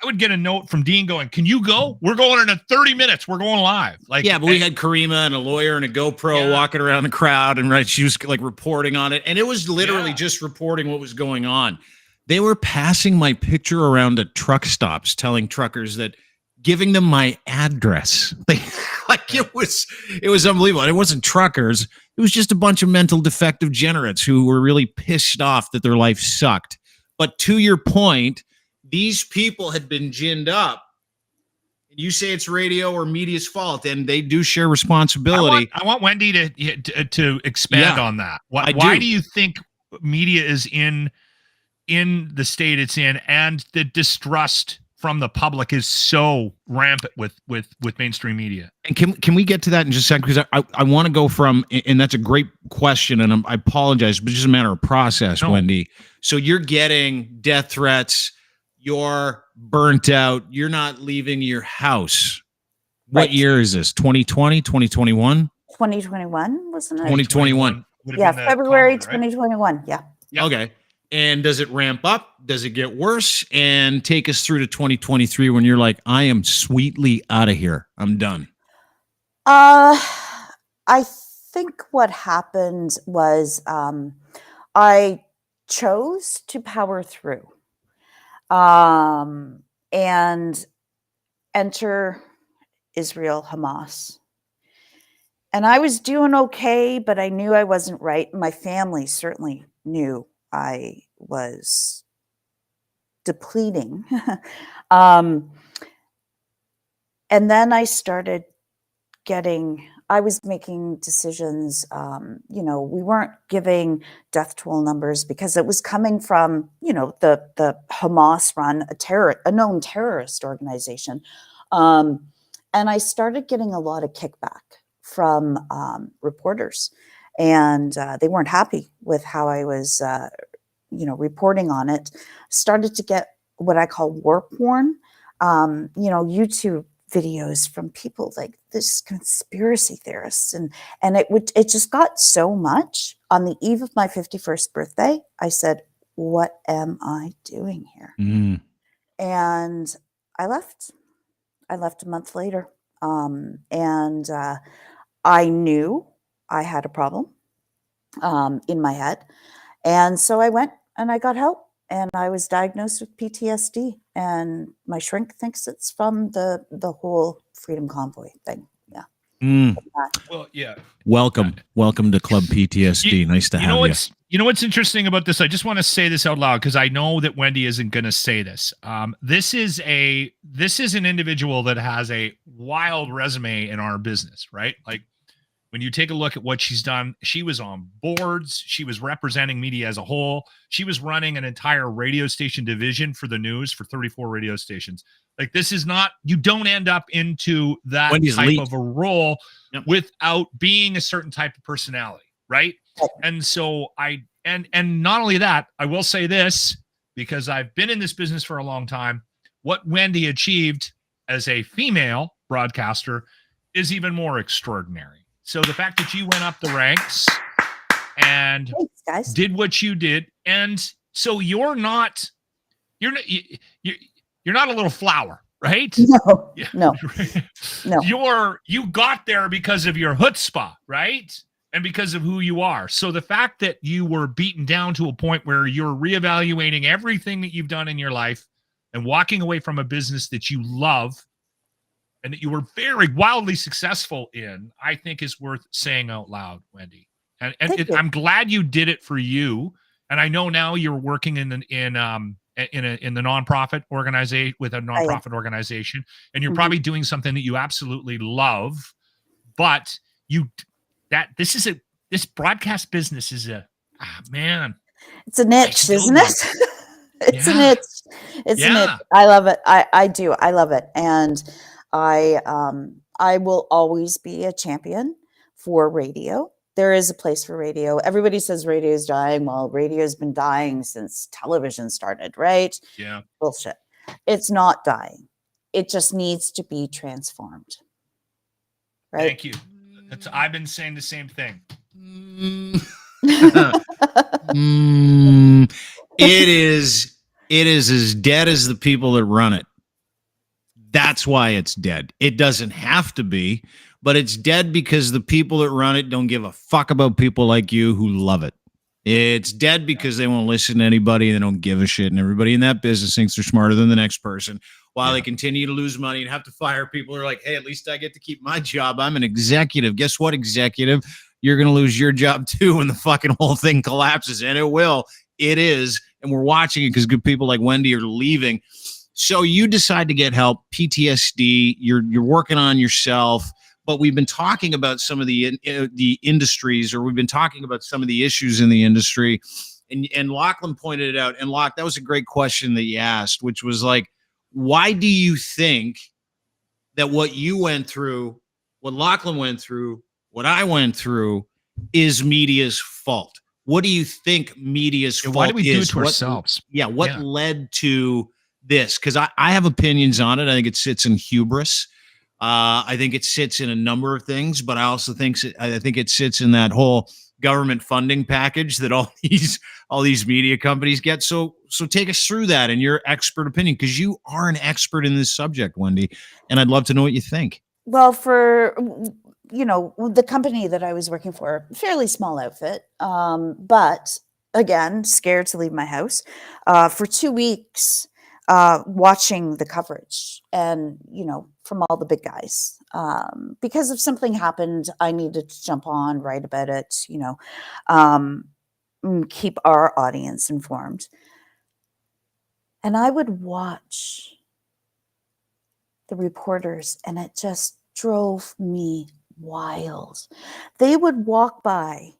I would get a note from Dean going, "Can you go? We're going in 30 minutes. We're going live." Like, yeah, but we had Karima and a lawyer and a GoPro walking around the crowd, and right, she was like reporting on it, and it was literally just reporting what was going on. They were passing my picture around at truck stops, telling truckers that, giving them my address. Like it was unbelievable. And it wasn't truckers. It was just a bunch of mental defective degenerates who were really pissed off that their life sucked. But to your point, these people had been ginned up. You say it's radio or media's fault, and they do share responsibility. I want Wendy to expand on that. Why do you think media is in the state it's in, and the distrust from the public is so rampant with mainstream media? And can we get to that in just a second? Because I want to go from, and that's a great question, and I apologize, but it's just a matter of process, Wendy. So you're getting death threats. You're burnt out. You're not leaving your house. What year is this? 2020, 2021? 2021, wasn't it? 2021. Yeah, February 2021. Yeah. Okay. And does it ramp up? Does it get worse? And take us through to 2023 when you're like, I am sweetly out of here. I'm done. I think what happened was I chose to power through and enter Israel Hamas. And I was doing okay, but I knew I wasn't right. My family certainly knew I was depleting. And then I started I was making decisions. We weren't giving death toll numbers because it was coming from, the Hamas run, a known terrorist organization. And I started getting a lot of kickback from reporters, and they weren't happy with how I was, reporting on it. Started to get what I call war porn, YouTube videos from people like this conspiracy theorists, and it just got so much. On the eve of my 51st birthday, I said, what am I doing here? And I left a month later. And I knew I had a problem in my head, and so I went and I got help. And I was diagnosed with PTSD, and my shrink thinks it's from the whole Freedom Convoy thing. Yeah. Well, yeah. Welcome to Club PTSD. Nice to have you. You know what's interesting about this? I just want to say this out loud because I know that Wendy isn't going to say this. This is an individual that has a wild resume in our business, right? Like, when you take a look at what she's done, she was on boards. She was representing media as a whole. She was running an entire radio station division for the news for 34 radio stations. Like, this is not, you don't end up into that Wendy's type elite. of a role without being a certain type of personality, right? And so and not only that, I will say this, because I've been in this business for a long time, what Wendy achieved as a female broadcaster is even more extraordinary. So the fact that you went up the ranks and did what you did, and so you're not a little flower, right? No. You got there because of your chutzpah, right? And because of who you are. So the fact that you were beaten down to a point where you're reevaluating everything that you've done in your life and walking away from a business that you love and that you were very wildly successful in, I think is worth saying out loud, Wendy. And I'm glad you did it for you. And I know now you're working in the nonprofit organization with a nonprofit organization, and you're probably doing something that you absolutely love. But this broadcast business is man. It's a niche, isn't it? It's a niche. It's a niche. I love it. I do. I love it. And I will always be a champion for radio. There is a place for radio. Everybody says radio is dying. Well, radio's been dying since television started, right? Yeah. Bullshit. It's not dying. It just needs to be transformed. Right? Thank you. I've been saying the same thing. It is as dead as the people that run it. That's why it's dead. It doesn't have to be, but it's dead because the people that run it don't give a fuck about people like you who love it. It's dead because they won't listen to anybody and they don't give a shit. And everybody in that business thinks they're smarter than the next person while they continue to lose money and have to fire people who are like, hey, at least I get to keep my job. I'm an executive. Guess what, executive? You're going to lose your job too when the fucking whole thing collapses. And it will. It is. And we're watching it because good people like Wendy are leaving. So you decide to get help, PTSD, you're working on yourself, but we've been talking about some of the industries, or we've been talking about some of the issues in the industry, and Lachlan pointed it out. And Lach, that was a great question that you asked, which was like, why do you think that what you went through, what Lachlan went through, what I went through is media's fault? What do you think media's fault is? Why do we do it to ourselves? What led to this? Because I have opinions on it. I think it sits in hubris. I think it sits in a number of things, but I also think it sits in that whole government funding package that all these media companies get. So take us through that in your expert opinion, because you are an expert in this subject, Wendy, and I'd love to know what you think. Well, you know, the company that I was working for, fairly small outfit, but again, scared to leave my house for 2 weeks, watching the coverage and, you know, from all the big guys. Because if something happened, I needed to jump on, write about it, you know, keep our audience informed. And I would watch the reporters, and it just drove me wild. They would walk by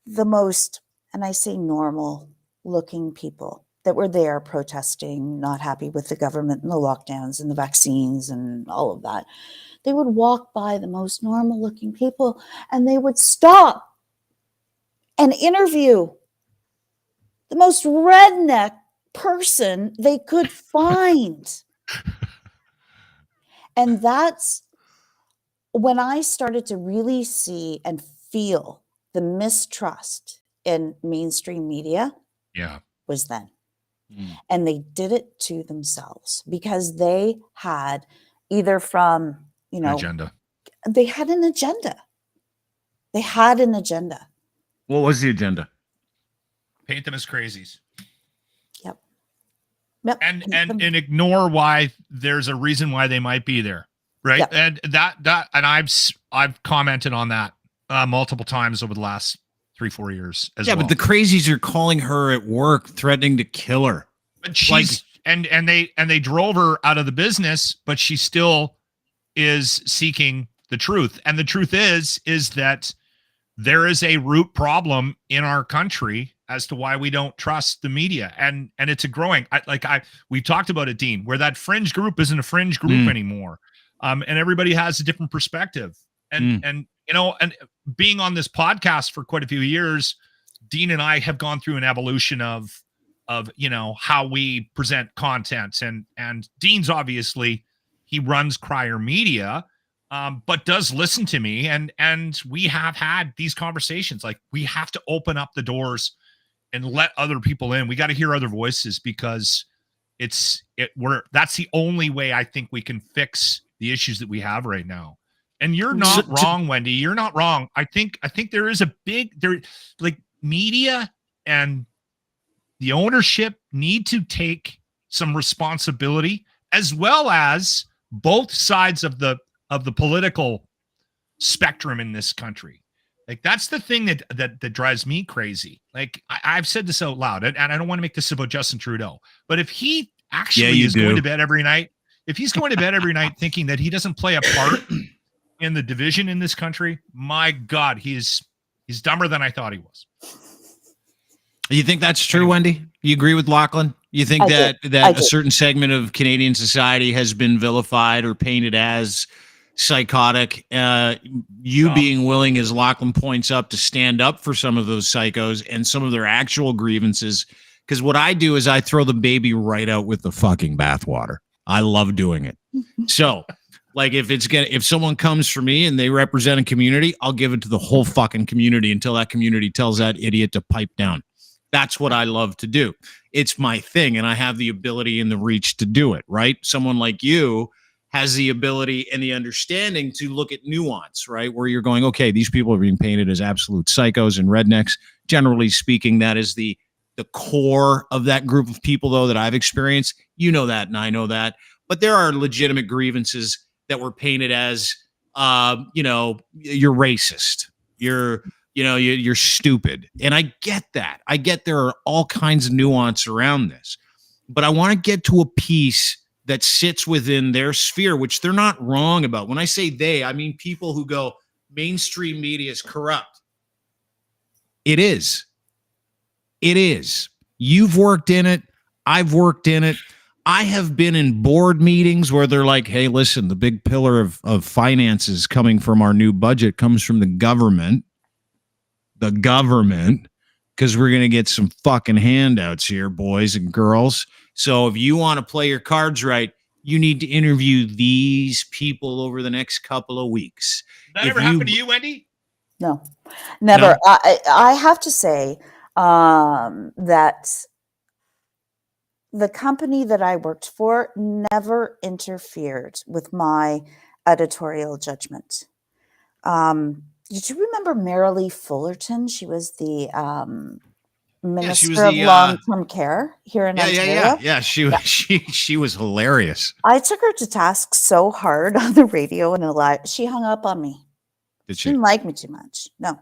the most, and I say normal looking people that were there protesting, not happy with the government and the lockdowns and the vaccines and all of that. They would walk by the most normal looking people and they would stop and interview the most redneck person they could find. And that's when I started to really see and feel the mistrust in mainstream media. Yeah. Was then. And they did it to themselves because they had either from, you know, Agenda. They had an agenda. They had an agenda. What was the agenda? Paint them as crazies. Yep. And ignore why there's a reason why they might be there. Right. Yep. And I've commented on that multiple times over the last 3-4 years as well. Yeah, but the crazies are calling her at work, threatening to kill her. But she's and they drove her out of the business, but she still is seeking the truth. And the truth is that there is a root problem in our country as to why we don't trust the media. And it's a growing, we talked about it, Dean, where that fringe group isn't a fringe group anymore. And everybody has a different perspective. And you know, and being on this podcast for quite a few years, Dean and I have gone through an evolution of you know, how we present content. And Dean's obviously, he runs Crier Media, but does listen to me. And we have had these conversations. Like, we have to open up the doors and let other people in. We got to hear other voices because that's the only way I think we can fix the issues that we have right now. And you're not wrong, Wendy. You're not wrong. I think there is like media and the ownership need to take some responsibility, as well as both sides of the political spectrum in this country. Like, that's the thing that drives me crazy. Like, I've said this out loud, and I don't want to make this about Justin Trudeau, but if he actually is going to bed every night, if he's going to bed every night thinking that he doesn't play a part in the division in this country, my God, he's dumber than I thought he was. You think that's true, Wendy? You agree with Lachlan? You think that a certain segment of Canadian society has been vilified or painted as psychotic? You being willing, as Lachlan points up, to stand up for some of those psychos and some of their actual grievances. Because what I do is I throw the baby right out with the fucking bathwater. I love doing it. So, like, if someone comes for me and they represent a community, I'll give it to the whole fucking community until that community tells that idiot to pipe down. That's what I love to do. It's my thing, and I have the ability and the reach to do it, right? Someone like you has the ability and the understanding to look at nuance, right? Where you're going, okay, these people are being painted as absolute psychos and rednecks. Generally speaking, that is the core of that group of people, though, that I've experienced. You know that, and I know that. But there are legitimate grievances that were painted as, you know, you're racist. You're stupid. And I get that. I get there are all kinds of nuance around this. But I want to get to a piece that sits within their sphere, which they're not wrong about. When I say they, I mean people who go, mainstream media is corrupt. It is. It is. You've worked in it. I've worked in it. I have been in board meetings where they're like, hey, listen, the big pillar of finances coming from our new budget comes from the government. The government, because we're going to get some fucking handouts here, boys and girls. So if you want to play your cards right, you need to interview these people over the next couple of weeks. That ever happened to you, Wendy? No, never. No? I have to say that the company that I worked for never interfered with my editorial judgment. Did you remember Marilee Fullerton? She was the Minister of the, Long-Term Care here in Ontario. Yeah. She was hilarious. I took her to task so hard on the radio and she hung up on me. Did She she? didn't like me too much. No.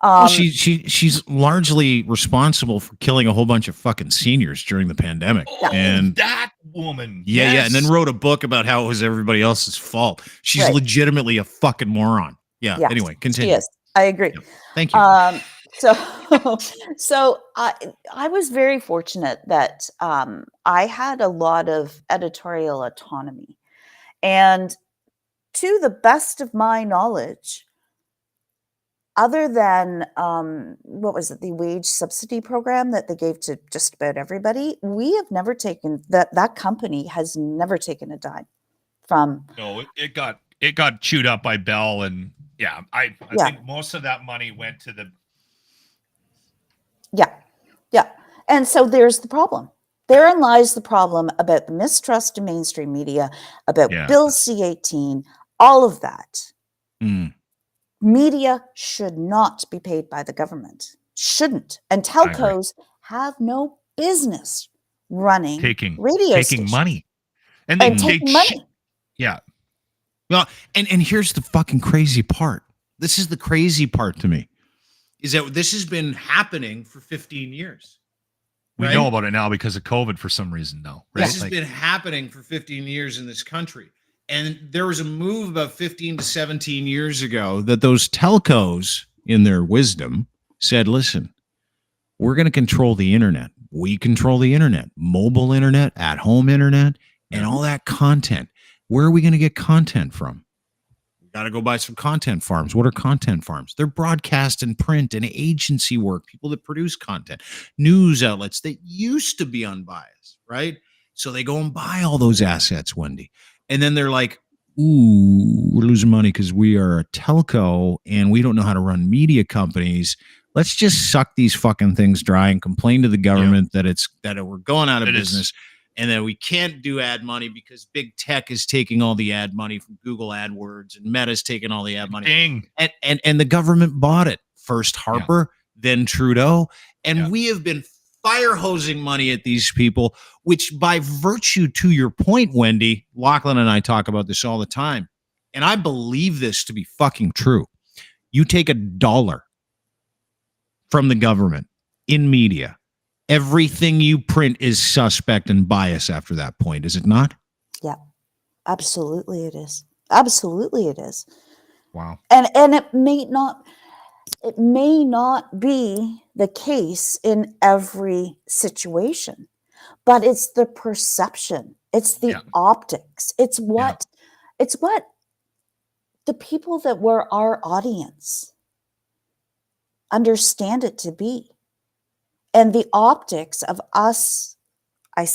Well, she's largely responsible for killing a whole bunch of fucking seniors during the pandemic. And that woman. Yeah. And then wrote a book about how it was everybody else's fault. She's legitimately a fucking moron. Yeah. Anyway, continue. Yes, I agree. Yeah. Thank you. So I was very fortunate that I had a lot of editorial autonomy, and to the best of my knowledge, other than what was it, the wage subsidy program that they gave to just about everybody, we have never taken that company has never taken a dime from. No, it got chewed up by Bell, and I think most of that money went to the. Yeah. And so there's the problem. Therein lies the problem about the mistrust in mainstream media, about Bill C-18, all of that. Media should not be paid by the government. Shouldn't. And telcos have no business running radio stations. Money. And taking money. Yeah. Well, and here's the fucking crazy part. This is the crazy part to me. Is that this has been happening for 15 years. We know about it now because of COVID for some reason, though. Right? This has been happening for 15 years in this country. And there was a move about 15 to 17 years ago that those telcos, in their wisdom, said, listen, we're going to control the internet. We control the internet, mobile internet, at-home internet, and all that content. Where are we going to get content from? Got to go buy some content farms. What are content farms? They're broadcast and print and agency work, people that produce content, news outlets that used to be unbiased, right? So they go and buy all those assets, Wendy. And then they're like, ooh, we're losing money because we are a telco and we don't know how to run media companies. Let's just suck these fucking things dry and complain to the government that we're going out of business. And then we can't do ad money because big tech is taking all the ad money from Google AdWords and Meta's taking all the ad money. Dang. And the government bought it. First Harper, then Trudeau. And we have been fire hosing money at these people, which by virtue, to your point, Wendy, Lachlan and I talk about this all the time. And I believe this to be fucking true. You take $1 from the government in media. Everything you print is suspect and biased after that point, is it not? Yeah, absolutely it is. Absolutely it is. Wow. And it may not be the case in every situation, but it's the perception. It's the optics. It's what the people that were our audience understand it to be. And the optics of us, I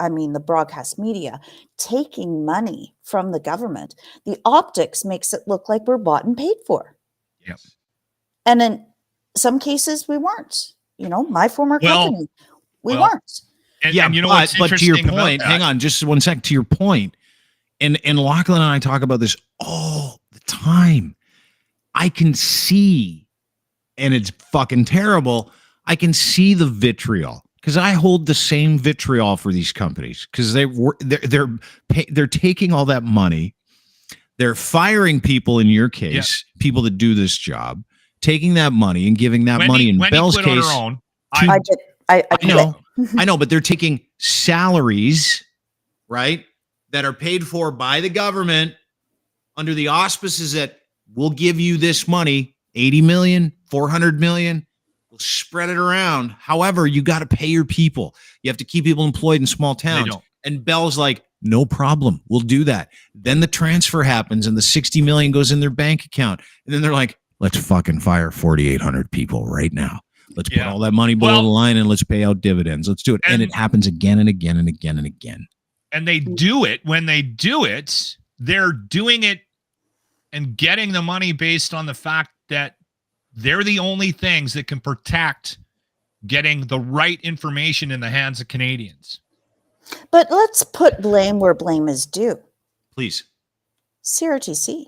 mean the broadcast media, taking money from the government, the optics makes it look like we're bought and paid for. Yep. And in some cases, we weren't. You know, my former company, we weren't. And you know what's but to your interesting about point, that? hang on just 1 second, to your point, and Lachlan and I talk about this all the time. I can see, and it's fucking terrible, I can see the vitriol because I hold the same vitriol for these companies because they're taking all that money, they're firing people in your case, people that do this job, taking that money and giving that money in Bell's case. I know, but they're taking salaries, right, that are paid for by the government under the auspices that we'll give you this money, 80 million, 400 million. We'll spread it around. However, you got to pay your people. You have to keep people employed in small towns. And Bell's like, no problem. We'll do that. Then the transfer happens and the 60 million goes in their bank account. And then they're like, let's fucking fire 4,800 people right now. Let's put all that money below the line and let's pay out dividends. Let's do it. And it happens again and again and again and again. And they do it. When they do it, they're doing it and getting the money based on the fact that they're the only things that can protect getting the right information in the hands of Canadians. But let's put blame where blame is due. Please. CRTC.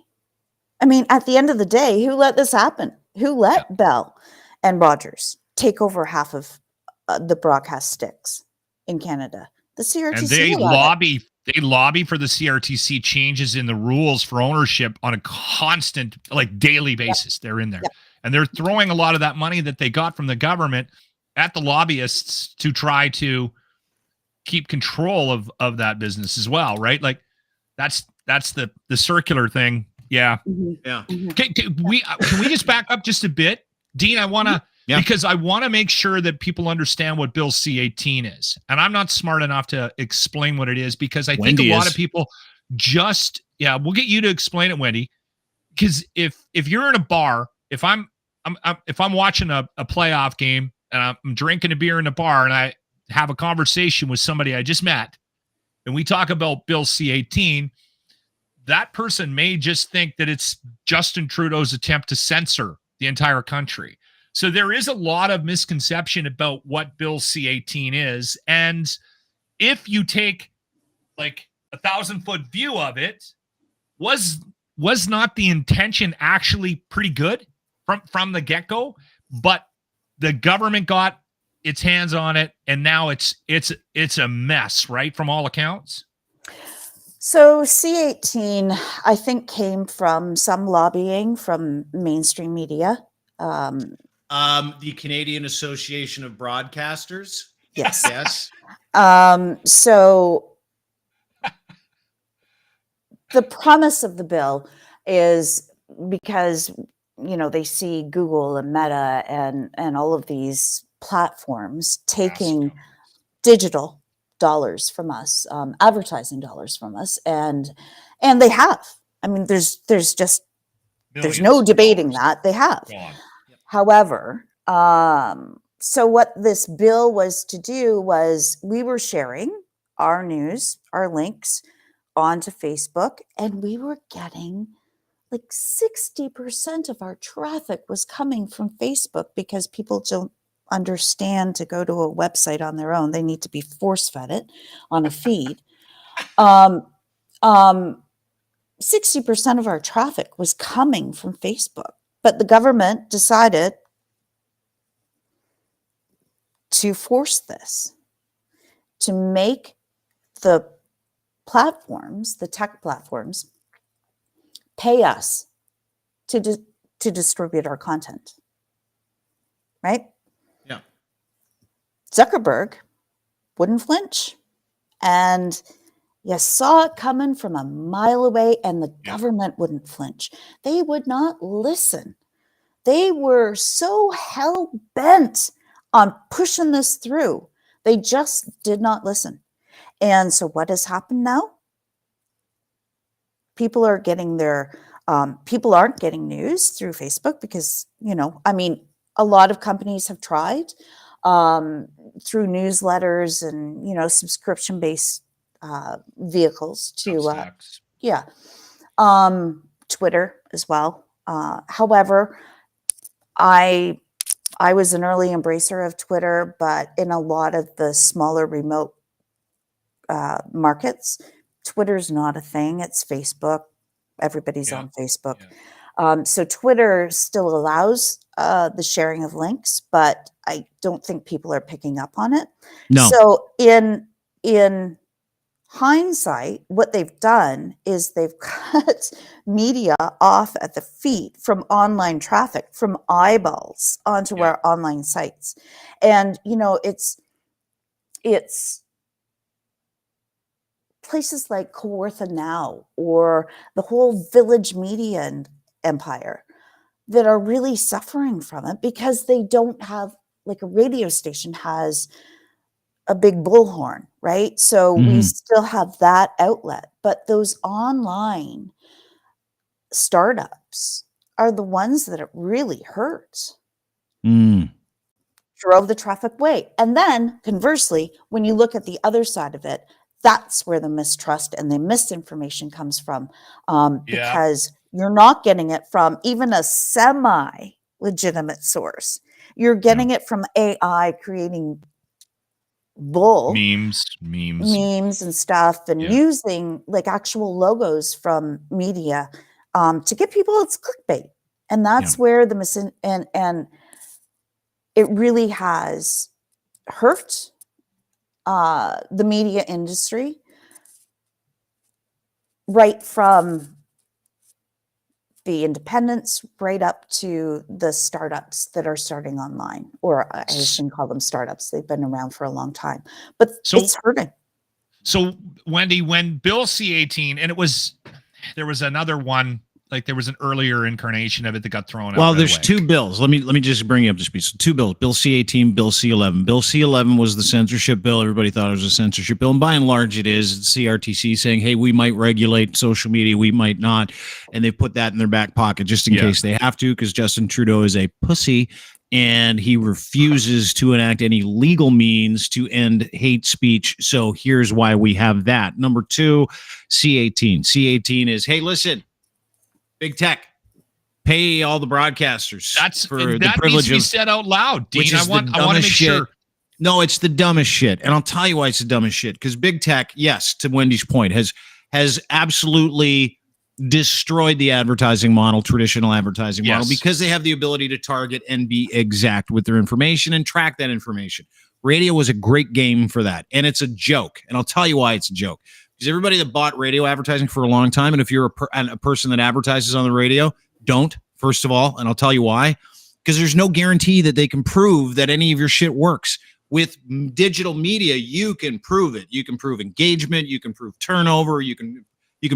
I mean, at the end of the day, who let this happen? Who let Bell and Rogers take over half of the broadcast sticks in Canada? The CRTC. And they lobby for the CRTC changes in the rules for ownership on a constant, like daily basis. They're in there. And they're throwing a lot of that money that they got from the government at the lobbyists to try to keep control of that business as well, right? Like that's the circular thing. Yeah. Yeah. Can we just back up just a bit? Dean, I want to, because I want to make sure that people understand what Bill C-18 is. And I'm not smart enough to explain what it is, because I think a lot of people just, we'll get you to explain it, Wendy. Because if you're in a bar, if I'm watching a playoff game and I'm drinking a beer in a bar and I have a conversation with somebody I just met and we talk about Bill C-18, that person may just think that it's Justin Trudeau's attempt to censor the entire country. So there is a lot of misconception about what Bill C-18 is. And if you take like 1,000-foot view of it, was not the intention actually pretty good from the get-go, but the government got its hands on it and now it's a mess, right? From all accounts. So C-18, I think, came from some lobbying from mainstream media. The Canadian Association of Broadcasters. Yes. Yes. So the premise of the bill is because, they see Google and Meta and all of these platforms taking digital dollars from us, advertising dollars from us, and they have. I mean, there's no debating that they have. However, so what this bill was to do was we were sharing our news, our links onto Facebook, and we were getting like 60% of our traffic was coming from Facebook, because people don't understand to go to a website on their own. They need to be force-fed it on a feed. 60% of our traffic was coming from Facebook, but the government decided to force this, to make the platforms, the tech platforms, pay us to distribute our content, right? Yeah. Zuckerberg wouldn't flinch, and you saw it coming from a mile away, and the government wouldn't flinch. They would not listen. They were so hell-bent on pushing this through. They just did not listen. And so what has happened now? People are getting people aren't getting news through Facebook because, a lot of companies have tried through newsletters and, subscription-based vehicles to, Twitter as well. However, I was an early embracer of Twitter, but in a lot of the smaller remote markets, Twitter's not a thing. It's Facebook. Everybody's on Facebook. So Twitter still allows the sharing of links, but I don't think people are picking up on it. No. So in hindsight, what they've done is they've cut media off at the feet from online traffic, from eyeballs onto our online sites. And, it's places like Kawartha Now or the whole Village Media empire that are really suffering from it, because they don't have, like, a radio station has a big bullhorn, right? So we still have that outlet, but those online startups are the ones that it really hurts. Drove the traffic away. And then conversely, when you look at the other side of it, that's where the mistrust and the misinformation comes from, because you're not getting it from even a semi-legitimate source. You're getting it from AI creating memes and stuff, and using like actual logos from media to get people, it's clickbait. And that's where the and it really has hurt the media industry, right from the independents right up to the startups that are starting online, or I shouldn't call them startups. They've been around for a long time, but it's hurting. So Wendy, when Bill C-18, and there was another one, like there was an earlier incarnation of it that got thrown out. Well, there's two bills. Let me just bring you up to speed. So two bills, Bill C-18, Bill C-11. Bill C-11 was the censorship bill. Everybody thought it was a censorship bill. And by and large, it is. It's CRTC saying, hey, we might regulate social media. We might not. And they put that in their back pocket just in case they have to, because Justin Trudeau is a pussy. And he refuses to enact any legal means to end hate speech. So here's why we have that. Number two, C-18. C-18 is, hey, listen, big tech, pay all the broadcasters. That's for the privilege needs to be said out loud, Dean. I want to make sure. No, it's the dumbest shit. And I'll tell you why it's the dumbest shit. Because big tech, yes, to Wendy's point, has absolutely destroyed the advertising model, traditional advertising model, because they have the ability to target and be exact with their information and track that information. Radio was a great game for that. And it's a joke. And I'll tell you why it's a joke. Because everybody that bought radio advertising for a long time, and if you're a person that advertises on the radio, don't, first of all, and I'll tell you why. Because there's no guarantee that they can prove that any of your shit works. With digital media, you can prove it. You can prove engagement. You can prove turnover. You can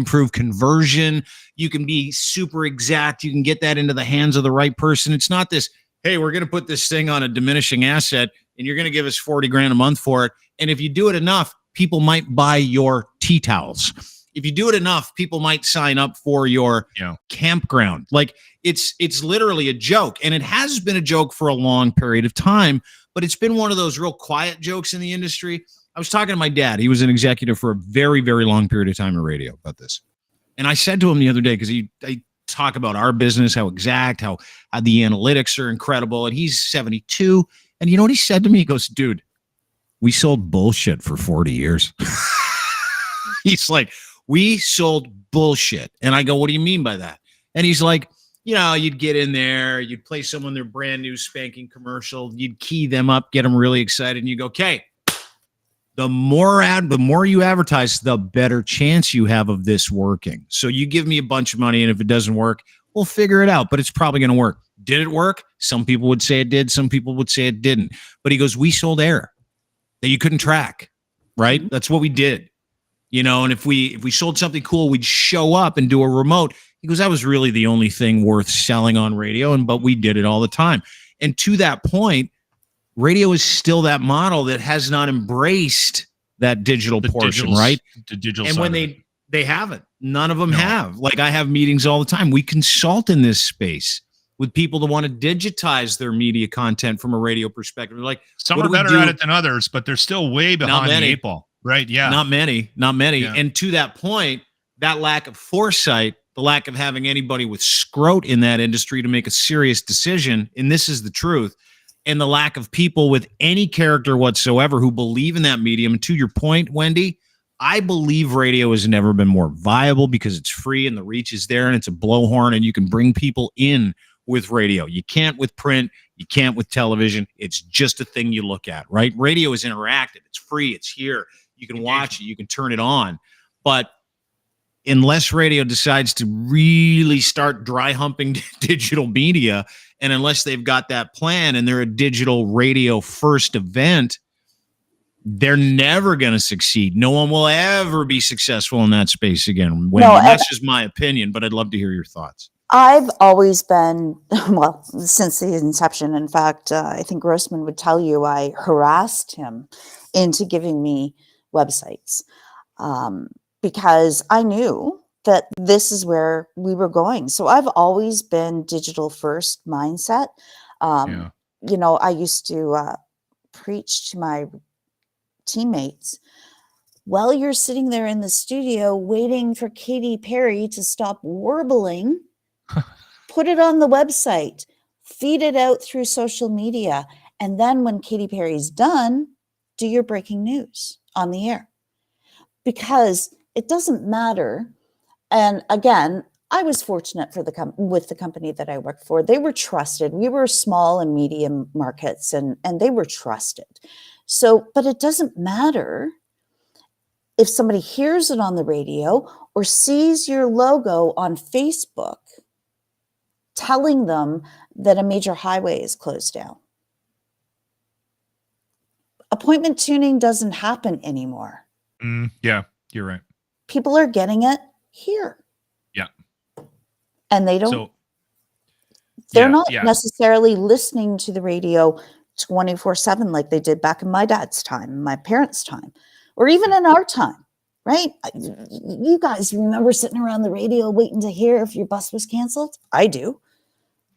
prove conversion. You can be super exact. You can get that into the hands of the right person. It's not this, hey, we're going to put this thing on a diminishing asset and you're going to give us $40,000 a month for it. And if you do it enough, people might buy your tea towels. If you do it enough, people might sign up for your campground. Like it's literally a joke. And it has been a joke for a long period of time, but it's been one of those real quiet jokes in the industry. I was talking to my dad. He was an executive for a very, very long period of time in radio about this. And I said to him the other day, because I talk about our business, how exact, how the analytics are incredible. And he's 72. And you know what he said to me? He goes, dude, we sold bullshit for 40 years. He's like, we sold bullshit. And I go, what do you mean by that? And he's like, you know, you'd get in there, you'd play someone their brand new spanking commercial, you'd key them up, get them really excited, and you go, okay, the more you advertise, the better chance you have of this working. So you give me a bunch of money, and if it doesn't work, we'll figure it out, but it's probably going to work. Did it work? Some people would say it did. Some people would say it didn't. But he goes, we sold air that you couldn't track, right? Mm-hmm. That's what we did. You know, and if we sold something cool, we'd show up and do a remote. He goes, that was really the only thing worth selling on radio, but we did it all the time. And to that point, radio is still that model that has not embraced that digital portion, right? The digital and side when they haven't, none of them have. Like I have meetings all the time. We consult in this space with people that want to digitize their media content from a radio perspective. They're like, some are better at it than others, but they're still way behind the eight ball. Right. Yeah. Not many. Yeah. And to that point, that lack of foresight, the lack of having anybody with scrote in that industry to make a serious decision, and this is the truth, and the lack of people with any character whatsoever who believe in that medium. And to your point, Wendy, I believe radio has never been more viable because it's free and the reach is there and it's a blowhorn and you can bring people in with radio. You can't with print. You can't with television. It's just a thing you look at, right? Radio is interactive. It's free. It's here. You can watch it. You can turn it on. But unless radio decides to really start dry humping digital media, and unless they've got that plan and they're a digital radio first event, they're never going to succeed. No one will ever be successful in that space again. Wendy, that's just my opinion, but I'd love to hear your thoughts. I've always been, well, since the inception. In fact, I think Grossman would tell you I harassed him into giving me websites because I knew that this is where we were going. So I've always been digital first mindset. You know, I used to preach to my teammates, while you're sitting there in the studio waiting for Katy Perry to stop warbling, put it on the website, feed it out through social media. And then when Katy Perry's done, do your breaking news on the air. Because it doesn't matter. And again, I was fortunate for with the company that I worked for. They were trusted. We were small and medium markets, and they were trusted. So, but it doesn't matter if somebody hears it on the radio or sees your logo on Facebook telling them that a major highway is closed down. Appointment tuning doesn't happen anymore. Yeah, you're right. People are getting it here. Yeah. And they don't, they're not necessarily listening to the radio 24/7 like they did back in my dad's time, my parents' time, or even in our time, right? You guys remember sitting around the radio waiting to hear if your bus was canceled? I do.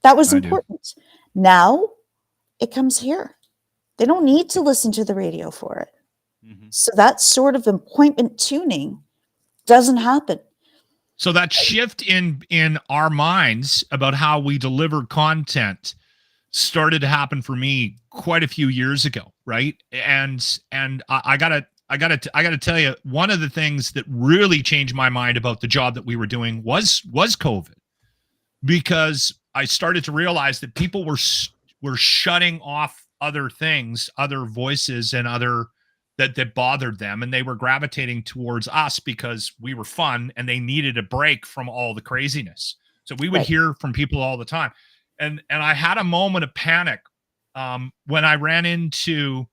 That was important. Now it comes here. They don't need to listen to the radio for it. So that sort of appointment tuning doesn't happen. So that shift in our minds about how we deliver content started to happen for me quite a few years ago, right? And I gotta tell you, one of the things that really changed my mind about the job that we were doing was COVID, because I started to realize that people were shutting off other things, other voices, and other that bothered them, and they were gravitating towards us because we were fun and they needed a break from all the craziness. So we would hear from people all the time. And I had a moment of panic when I ran into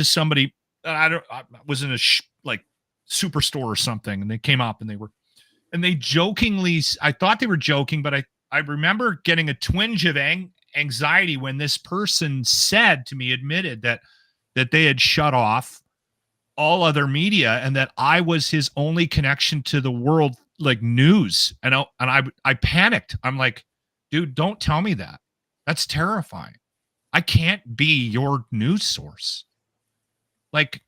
somebody. I was in a superstore or something, and they came up and they jokingly, I thought they were joking, but I remember getting a twinge of anxiety when this person admitted that they had shut off all other media and that I was his only connection to the world, like news. And I panicked. I'm like, dude, don't tell me that. That's terrifying. I can't be your news source. Like,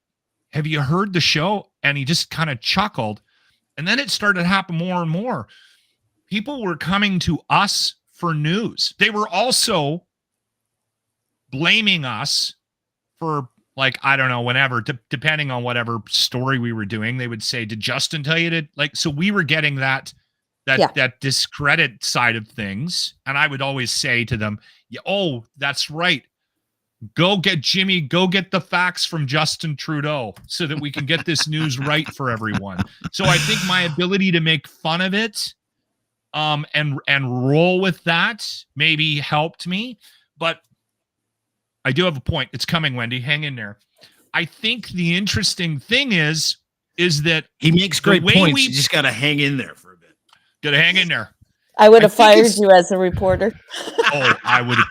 have you heard the show? And he just kind of chuckled. And then it started to happen more and more. People were coming to us for news. They were also blaming us for, like, I don't know, whenever, depending on whatever story we were doing, they would say, did Justin tell you to, like, so we were getting that discredit side of things. And I would always say to them, oh, that's right. Go get the facts from Justin Trudeau so that we can get this news right for everyone. So I think my ability to make fun of it and roll with that maybe helped me. But I do have a point. It's coming, Wendy. Hang in there. I think the interesting thing is that he makes great points. You just got to hang in there for a bit. Got to hang in there. I would have fired you as a reporter. Oh, I would have,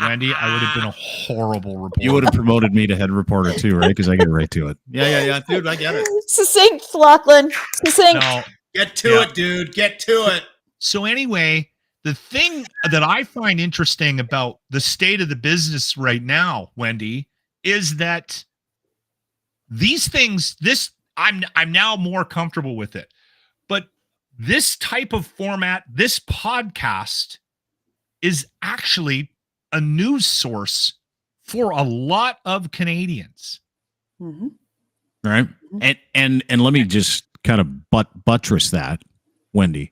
Wendy, I would have been a horrible reporter. You would have promoted me to head reporter too, right? Because I get right to it. Yeah. Dude, I get it. Succinct, Lachlan. Succinct. No, get to it, dude. Get to it. So anyway, the thing that I find interesting about the state of the business right now, Wendy, is that these things, I'm now more comfortable with it. But this type of format, this podcast, is actually a news source for a lot of Canadians. Mm-hmm. Right. And let me just kind of buttress that, Wendy.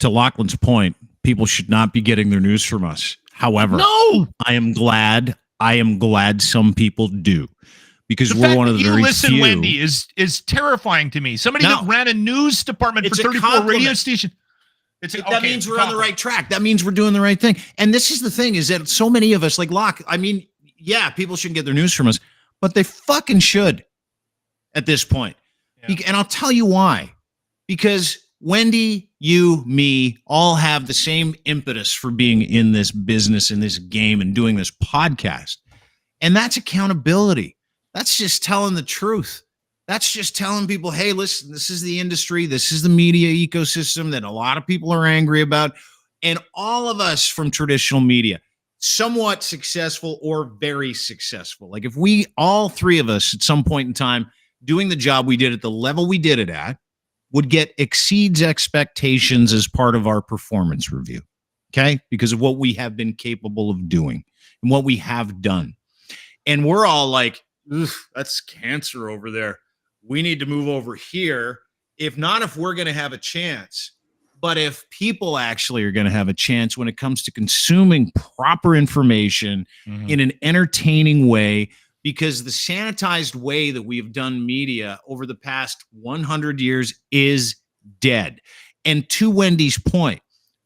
To Lachlan's point, people should not be getting their news from us. However, no, I am glad some people do, because we're one of the very few. Wendy, is terrifying to me. Somebody that ran a news department for 34 radio stations. That means we're on the right track. That means we're doing the right thing. And this is the thing, is that so many of us, like Locke, I mean, yeah, people shouldn't get their news from us, but they fucking should at this point. Yeah. And I'll tell you why. Because Wendy, you, me, all have the same impetus for being in this business, in this game, and doing this podcast. And that's accountability. That's just telling the truth. That's just telling people, hey, listen, this is the industry. This is the media ecosystem that a lot of people are angry about. And all of us from traditional media, somewhat successful or very successful. Like if we, all three of us at some point in time, doing the job we did at the level we did it at, would get exceeds expectations as part of our performance review, okay? Because of what we have been capable of doing and what we have done. And we're all like, that's cancer over there. We need to move over here. If we're going to have a chance. But if people actually are going to have a chance when it comes to consuming proper information in an entertaining way, because the sanitized way that we've done media over the past 100 years is dead. And to Wendy's point,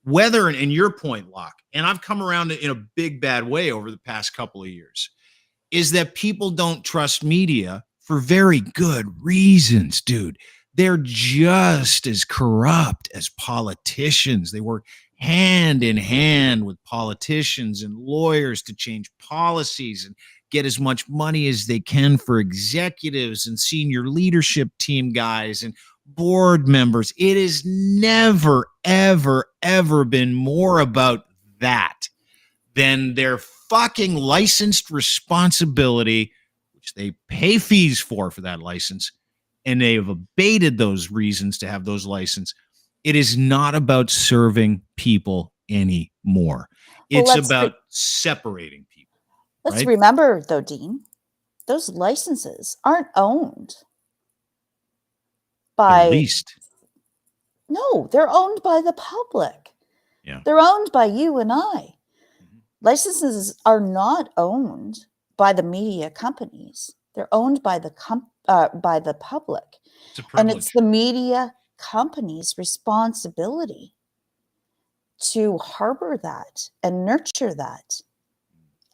whether, and your point, Locke, and I've come around in a big bad way over the past couple of years, is that people don't trust media for very good reasons, dude. They're just as corrupt as politicians. They work hand in hand with politicians and lawyers to change policies and get as much money as they can for executives and senior leadership team guys and board members. It has never, ever, ever been more about that than their fucking licensed responsibility, which they pay fees for that license, and they have abated those reasons to have those licenses. It is not about serving people anymore. It's about separating people. Let's remember, though, Dean, those licenses aren't owned by... At least. No, they're owned by the public. Yeah. They're owned by you and I. Licenses are not owned by the media companies. They're owned by the public. And it's the media company's responsibility to harbor that and nurture that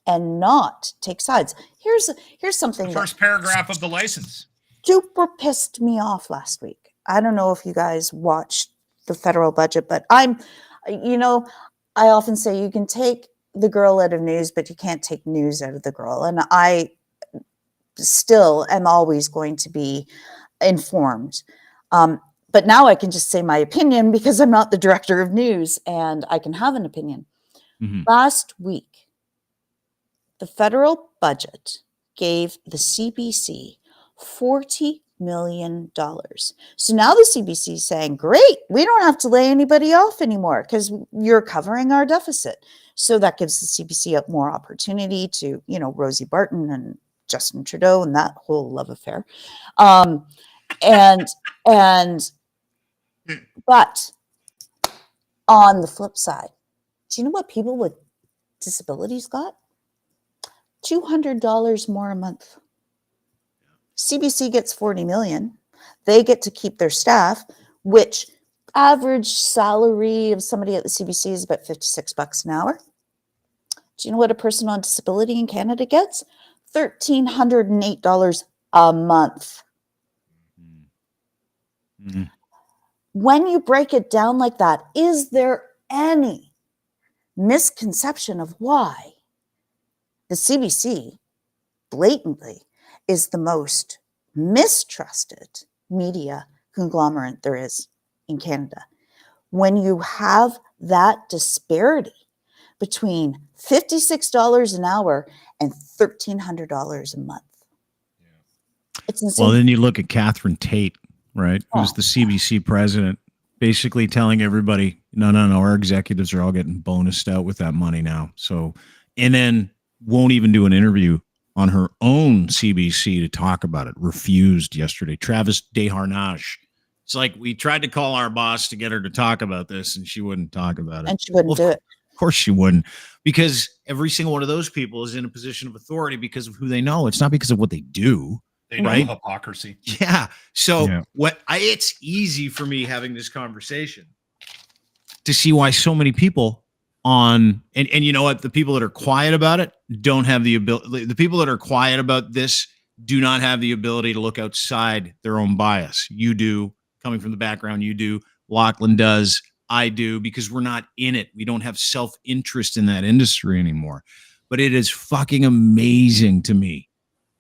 and not take sides. Here's something. The first paragraph of the license. Super pissed me off last week. I don't know if you guys watched the federal budget, but I often say you can take the girl out of news, but you can't take news out of the girl. And I still am always going to be informed. But now I can just say my opinion because I'm not the director of news and I can have an opinion. Last week, the federal budget gave the CBC $40 million. So now the CBC is saying, great, we don't have to lay anybody off anymore because you're covering our deficit. So that gives the CBC more opportunity to, Rosie Barton and Justin Trudeau and that whole love affair. But on the flip side, do you know what people with disabilities got? $200 more a month. CBC gets $40 million. They get to keep their staff, which average salary of somebody at the CBC is about $56 an hour. Do you know what a person on disability in Canada gets? $1,308 a month. When you break it down like that, is there any misconception of why the CBC blatantly is the most mistrusted media conglomerate there is in Canada? When you have that disparity between $56 an hour and $1,300 a month. It's insane. Well, then you look at Catherine Tate, right? Who's the CBC president, basically telling everybody, no, our executives are all getting bonused out with that money now. So, and then won't even do an interview on her own CBC to talk about it. Refused yesterday. Travis Desharnage. It's like we tried to call our boss to get her to talk about this and she wouldn't talk about it. And she wouldn't do it. Of course she wouldn't, because every single one of those people is in a position of authority because of who they know. It's not because of what they do. They know hypocrisy. Yeah. So it's easy for me having this conversation to see why so many people and you know what? The people that are quiet about it don't have the ability. The people that are quiet about this do not have the ability to look outside their own bias. You do, coming from the background, you do. Lachlan does. I do, because we're not in it. We don't have self-interest in that industry anymore. But it is fucking amazing to me.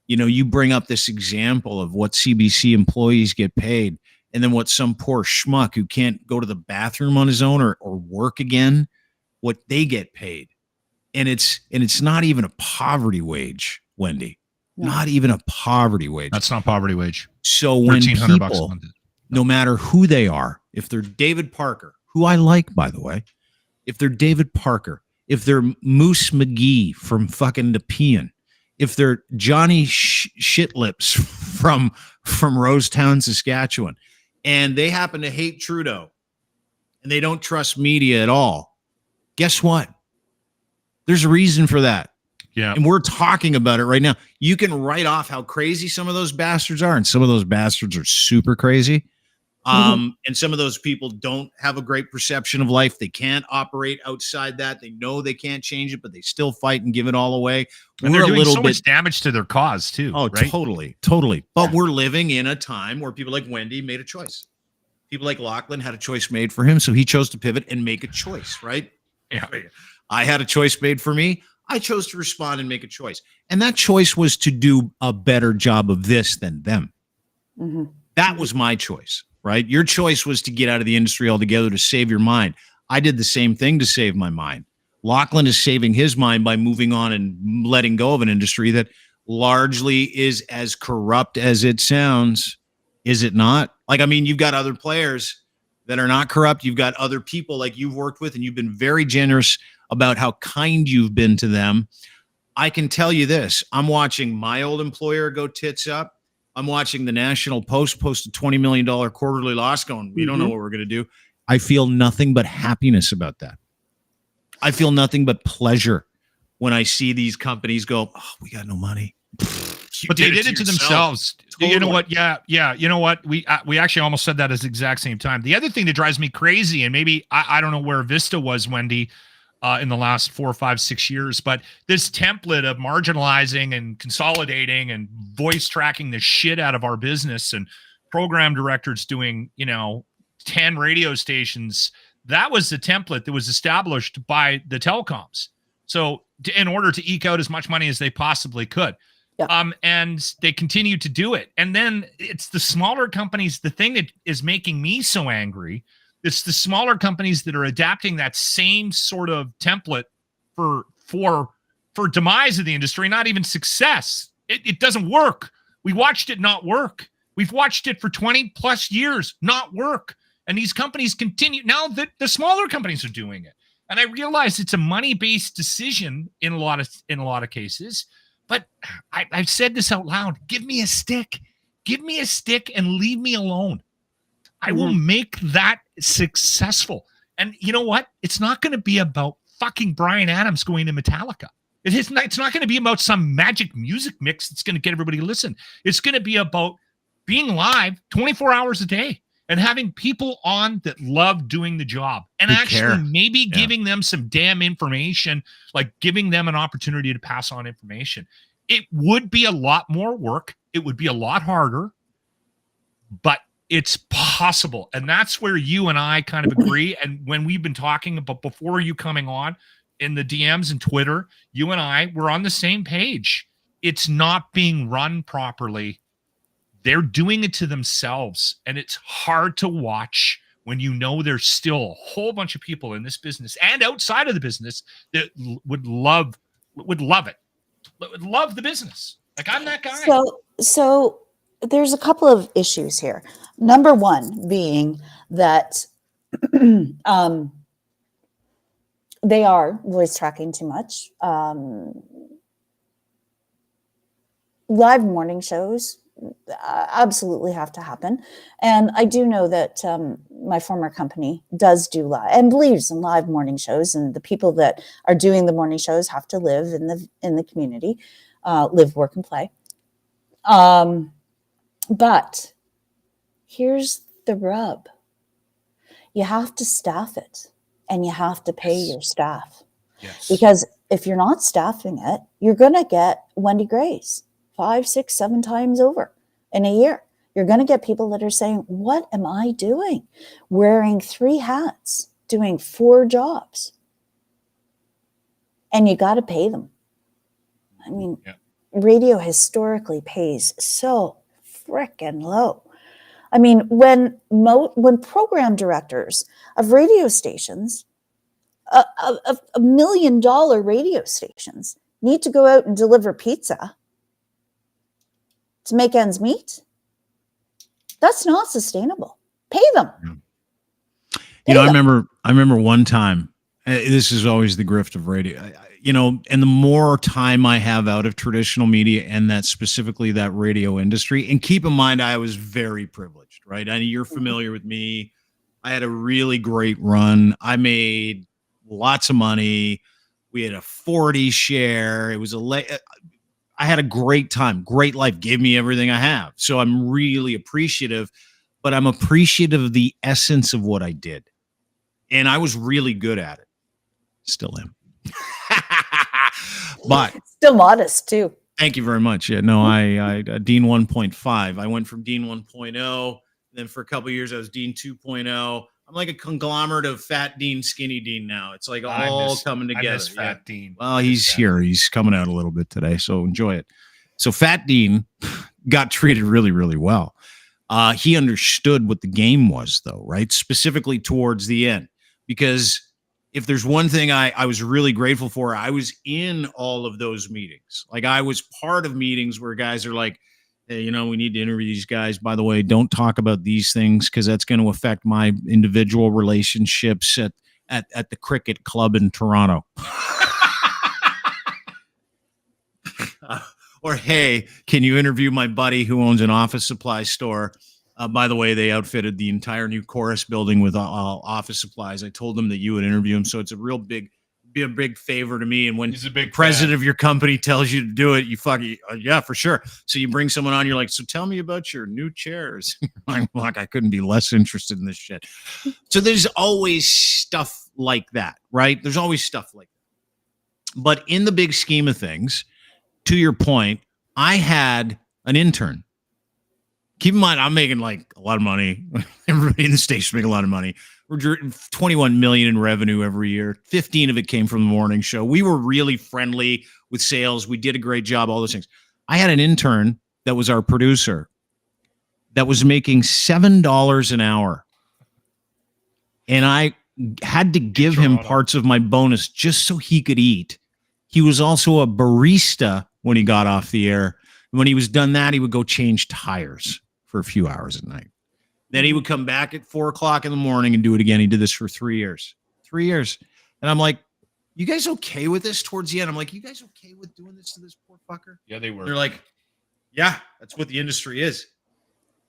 You bring up this example of what CBC employees get paid, and then what some poor schmuck who can't go to the bathroom on his own or work again, what they get paid. And it's not even a poverty wage, Wendy. No. Not even a poverty wage. That's not poverty wage. So when people, no matter who they are, if they're David Parker, who I like, by the way, if they're David Parker, if they're Moose McGee from fucking Nepean, if they're Johnny Shitlips from Rosetown, Saskatchewan, and they happen to hate Trudeau, and they don't trust media at all. Guess what? There's a reason for that. Yeah. And we're talking about it right now. You can write off how crazy some of those bastards are, and some of those bastards are super crazy. And some of those people don't have a great perception of life. They can't operate outside that. They know they can't change it, but they still fight and give it all away. And they're doing so much damage to their cause too. Oh, right? Totally. But we're living in a time where people like Wendy made a choice. People like Lachlan had a choice made for him, so he chose to pivot and make a choice, right? Yeah. I had a choice made for me. I chose to respond and make a choice. And that choice was to do a better job of this than them. That was my choice. Right? Your choice was to get out of the industry altogether to save your mind. I did the same thing to save my mind. Lachlan is saving his mind by moving on and letting go of an industry that largely is as corrupt as it sounds. Is it not? Like, I mean, you've got other players that are not corrupt. You've got other people like you've worked with, and you've been very generous about how kind you've been to them. I can tell you this. I'm watching my old employer go tits up. I'm watching the National Post post a $20 million quarterly loss going, we don't know what we're going to do. I feel nothing but happiness about that. I feel nothing but pleasure when I see these companies go, oh, we got no money. But they did it to themselves. Totally. You know what? Yeah. You know what? We actually almost said that at the exact same time. The other thing that drives me crazy, and maybe I don't know where Vista was, Wendy, in the last 4, 5, 6 years, but this template of marginalizing and consolidating and voice tracking the shit out of our business and program directors doing, 10 radio stations, that was the template that was established by the telecoms. So in order to eke out as much money as they possibly could. Yeah. And they continue to do it. And then it's the smaller companies, the thing that is making me so angry, it's the smaller companies that are adapting that same sort of template for demise of the industry, not even success. It doesn't work. We watched it not work. We've watched it for 20 plus years not work. And these companies continue. Now that the smaller companies are doing it. And I realize it's a money-based decision in a lot of cases. But I've said this out loud. Give me a stick. Give me a stick and leave me alone. I will make that successful. And you know what? It's not going to be about fucking Bryan Adams going to Metallica. It's not going to be about some magic music mix that's going to get everybody to listen. It's going to be about being live 24 hours a day and having people on that love doing the job and maybe giving them some damn information, like giving them an opportunity to pass on information. It would be a lot more work. It would be a lot harder, but it's possible. And that's where you and I kind of agree. And when we've been talking about before you coming on in the DMs and Twitter, you and I were on the same page. It's not being run properly. They're doing it to themselves. And it's hard to watch when you know there's still a whole bunch of people in this business and outside of the business that would love it, would love the business. Like, I'm that guy. So there's a couple of issues here. Number one being that they are voice tracking too much. Live morning shows absolutely have to happen. And I do know that my former company does do live and believes in live morning shows, and the people that are doing the morning shows have to live in the community, live, work, and play. But here's the rub. You have to staff it, and you have to pay your staff. Yes. Because if you're not staffing it, you're going to get Wendy Grays 5, 6, 7 times over in a year. You're going to get people that are saying, what am I doing? Wearing 3 hats, doing 4 jobs. And you got to pay them. I mean, radio historically pays so frickin' low. I mean, when program directors of radio stations, $1 million radio stations, need to go out and deliver pizza to make ends meet, that's not sustainable. Pay them. I remember one time. This is always the grift of radio. And the more time I have out of traditional media and that specifically that radio industry, and keep in mind, I was very privileged, right? I mean, you're familiar with me. I had a really great run. I made lots of money. We had a 40 share. It was I had a great time, great life, gave me everything I have. So I'm really appreciative, but I'm appreciative of the essence of what I did. And I was really good at it. Still am. But still modest too. Thank you very much. Yeah, no, I Dean 1.5. I went from Dean 1.0. Then for a couple of years, I was Dean 2.0. I'm like a conglomerate of Fat Dean, Skinny Dean now. It's like all coming together. I miss Fat Dean. Well, he's here. He's coming out a little bit today, so enjoy it. So Fat Dean got treated really, really well. He understood what the game was, though, right? Specifically towards the end. Because if there's one thing I was really grateful for, I was in all of those meetings. Like I was part of meetings where guys are like, hey, we need to interview these guys. By the way, don't talk about these things because that's going to affect my individual relationships at the cricket club in Toronto. Or, hey, can you interview my buddy who owns an office supply store? By the way, they outfitted the entire new chorus building with office supplies. I told them that you would interview him. So it's a big favor to me. And when the president of your company tells you to do it, you fucking, yeah, for sure. So you bring someone on, you're like, so tell me about your new chairs. I'm like, I couldn't be less interested in this shit. So there's always stuff like that, right? There's always stuff like that. But in the big scheme of things, to your point, I had an intern. Keep in mind, I'm making like a lot of money. Everybody in the station making a lot of money. We're $21 million in revenue every year. 15 of it came from the morning show. We were really friendly with sales. We did a great job, all those things. I had an intern that was our producer that was making $7 an hour. And I had to give him parts of my bonus just so he could eat. He was also a barista when he got off the air. When he was done that, he would go change tires for a few hours at night. Then he would come back at 4:00 in the morning and do it again. He did this for 3 years. 3 years. And I'm like, you guys okay with this towards the end? I'm like, you guys okay with doing this to this poor fucker? Yeah, they were. They're like, yeah, that's what the industry is.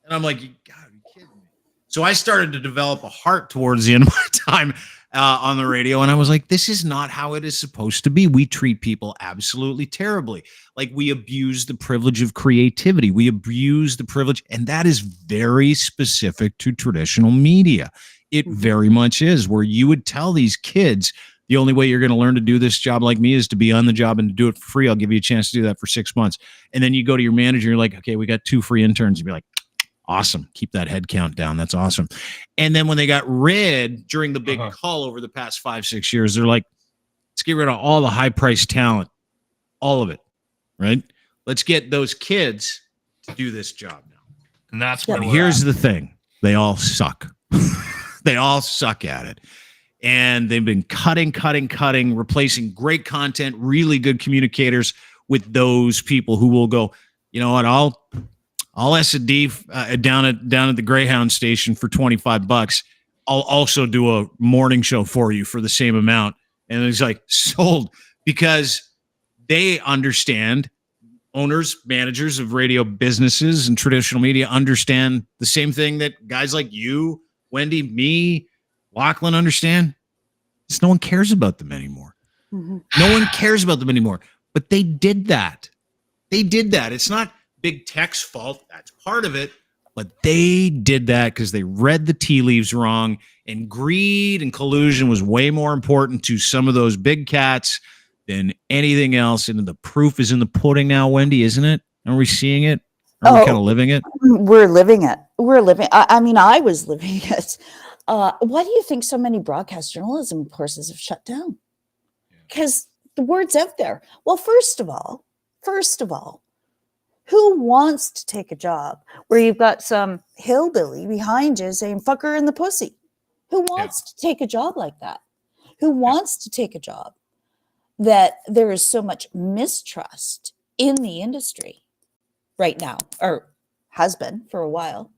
And I'm like, you gotta be kidding me. So I started to develop a heart towards the end of my time on the radio. And I was like, this is not how it is supposed to be. We treat people absolutely terribly. Like we abuse the privilege of creativity. We abuse the privilege. And that is very specific to traditional media. It very much is, where you would tell these kids, the only way you're going to learn to do this job like me is to be on the job and to do it for free. I'll give you a chance to do that for 6 months. And then you go to your manager, you're like, okay, we got 2 free interns. You'd be like, awesome. Keep that head count down. That's awesome. And then when they got rid during the big call over the past 5-6 years, they're like, let's get rid of all the high priced talent, all of it. Right. Let's get those kids to do this job now. And that's where here's the thing. They all suck. They all suck at it. And they've been cutting, replacing great content, really good communicators with those people who will go, you know what, I'll S&D down at the Greyhound station for $25. I'll also do a morning show for you for the same amount. And it's like sold, because they understand, owners, managers of radio businesses and traditional media understand the same thing that guys like you, Wendy, me, Lachlan understand. It's no one cares about them anymore. No one cares about them anymore. But they did that. It's not big tech's fault. That's part of it. But they did that because they read the tea leaves wrong, and greed and collusion was way more important to some of those big cats than anything else. And the proof is in the pudding now, Wendy, isn't it? Are we seeing it? Are we kind of living it? We're living it. I mean, I was living it. Why do you think so many broadcast journalism courses have shut down? Because the word's out there. Well, first of all, who wants to take a job where you've got some hillbilly behind you saying "fuck her in the pussy"? Who wants to take a job like that? Who wants to take a job that there is so much mistrust in the industry right now, or has been for a while,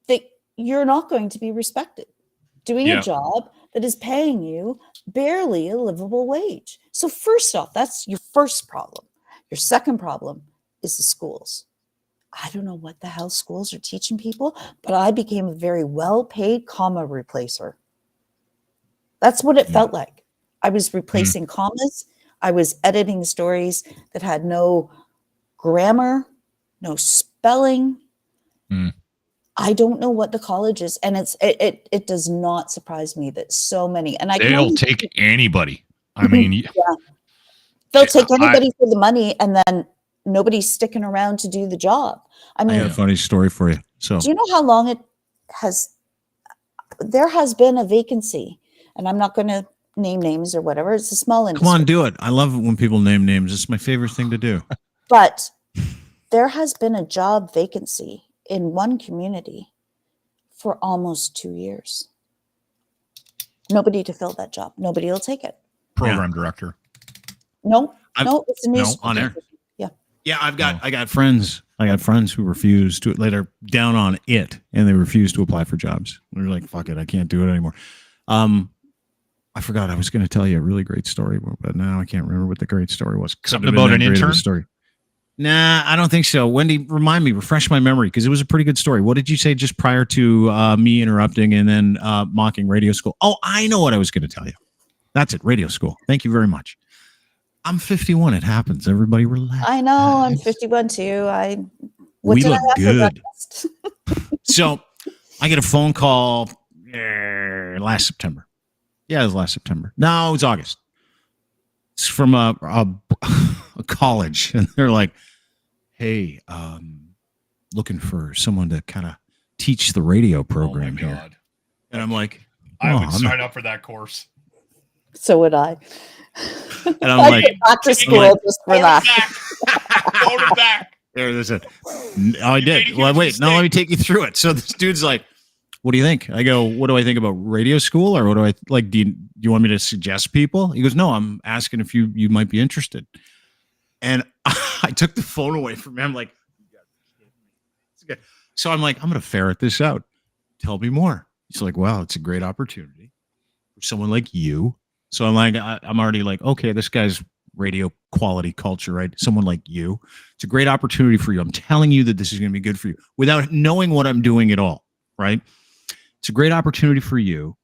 that you're not going to be respected doing a job that is paying you barely a livable wage? So first off, that's your first problem. Your second problem is the schools. I don't know what the hell schools are teaching people, but I became a very well-paid comma replacer. That's what it felt like. I was replacing commas. I was editing stories that had no grammar, no spelling. I don't know what the college is, and it does not surprise me that so many, and they'll take anybody. I mean, they'll take anybody for the money, and then nobody's sticking around to do the job. I mean, I got a funny story for you. So, do you know how long it has? There has been a vacancy, and I'm not going to name names or whatever. It's a small industry. Come on, do it. I love it when people name names. It's my favorite thing to do. But there has been a job vacancy in one community for almost 2 years. Nobody to fill that job. Nobody will take it. Program director. No, it's a new on air. Yeah. Yeah, I got friends. I got friends who refuse to later down on it, and they refuse to apply for jobs. They're like, "Fuck it, I can't do it anymore." I forgot I was going to tell you a really great story, but now I can't remember what the great story was. Something about an intern? Story. Nah, I don't think so. Wendy, remind me, refresh my memory, because it was a pretty good story. What did you say just prior to me interrupting and then mocking radio school? Oh, I know what I was going to tell you. That's it, radio school. Thank you very much. I'm 51. It happens. Everybody relax. I know. I'm 51 too. We look good. So I get a phone call last September. Yeah, it was last September. No, it was August. It's from a college, and they're like, "Hey, looking for someone to kind of teach the radio program here." And I'm like, I would sign up for that course. So would I. And I'm like, back to school just for that. Hold it back. There's it. Oh, I did. Well, wait. No, let me take you through it. So this dude's like, "What do you think?" I go, "What do I think about radio school, or what do I like? Do you want me to suggest people?" He goes, "No, I'm asking if you might be interested." And I took the phone away from him. I'm like, so I'm like, I'm going to ferret this out. Tell me more. He's like, "Well, it's a great opportunity for someone like you." So I'm like, I'm already like, okay, this guy's radio quality culture, right? Someone like you. It's a great opportunity for you. I'm telling you that this is going to be good for you without knowing what I'm doing at all, right? It's a great opportunity for you.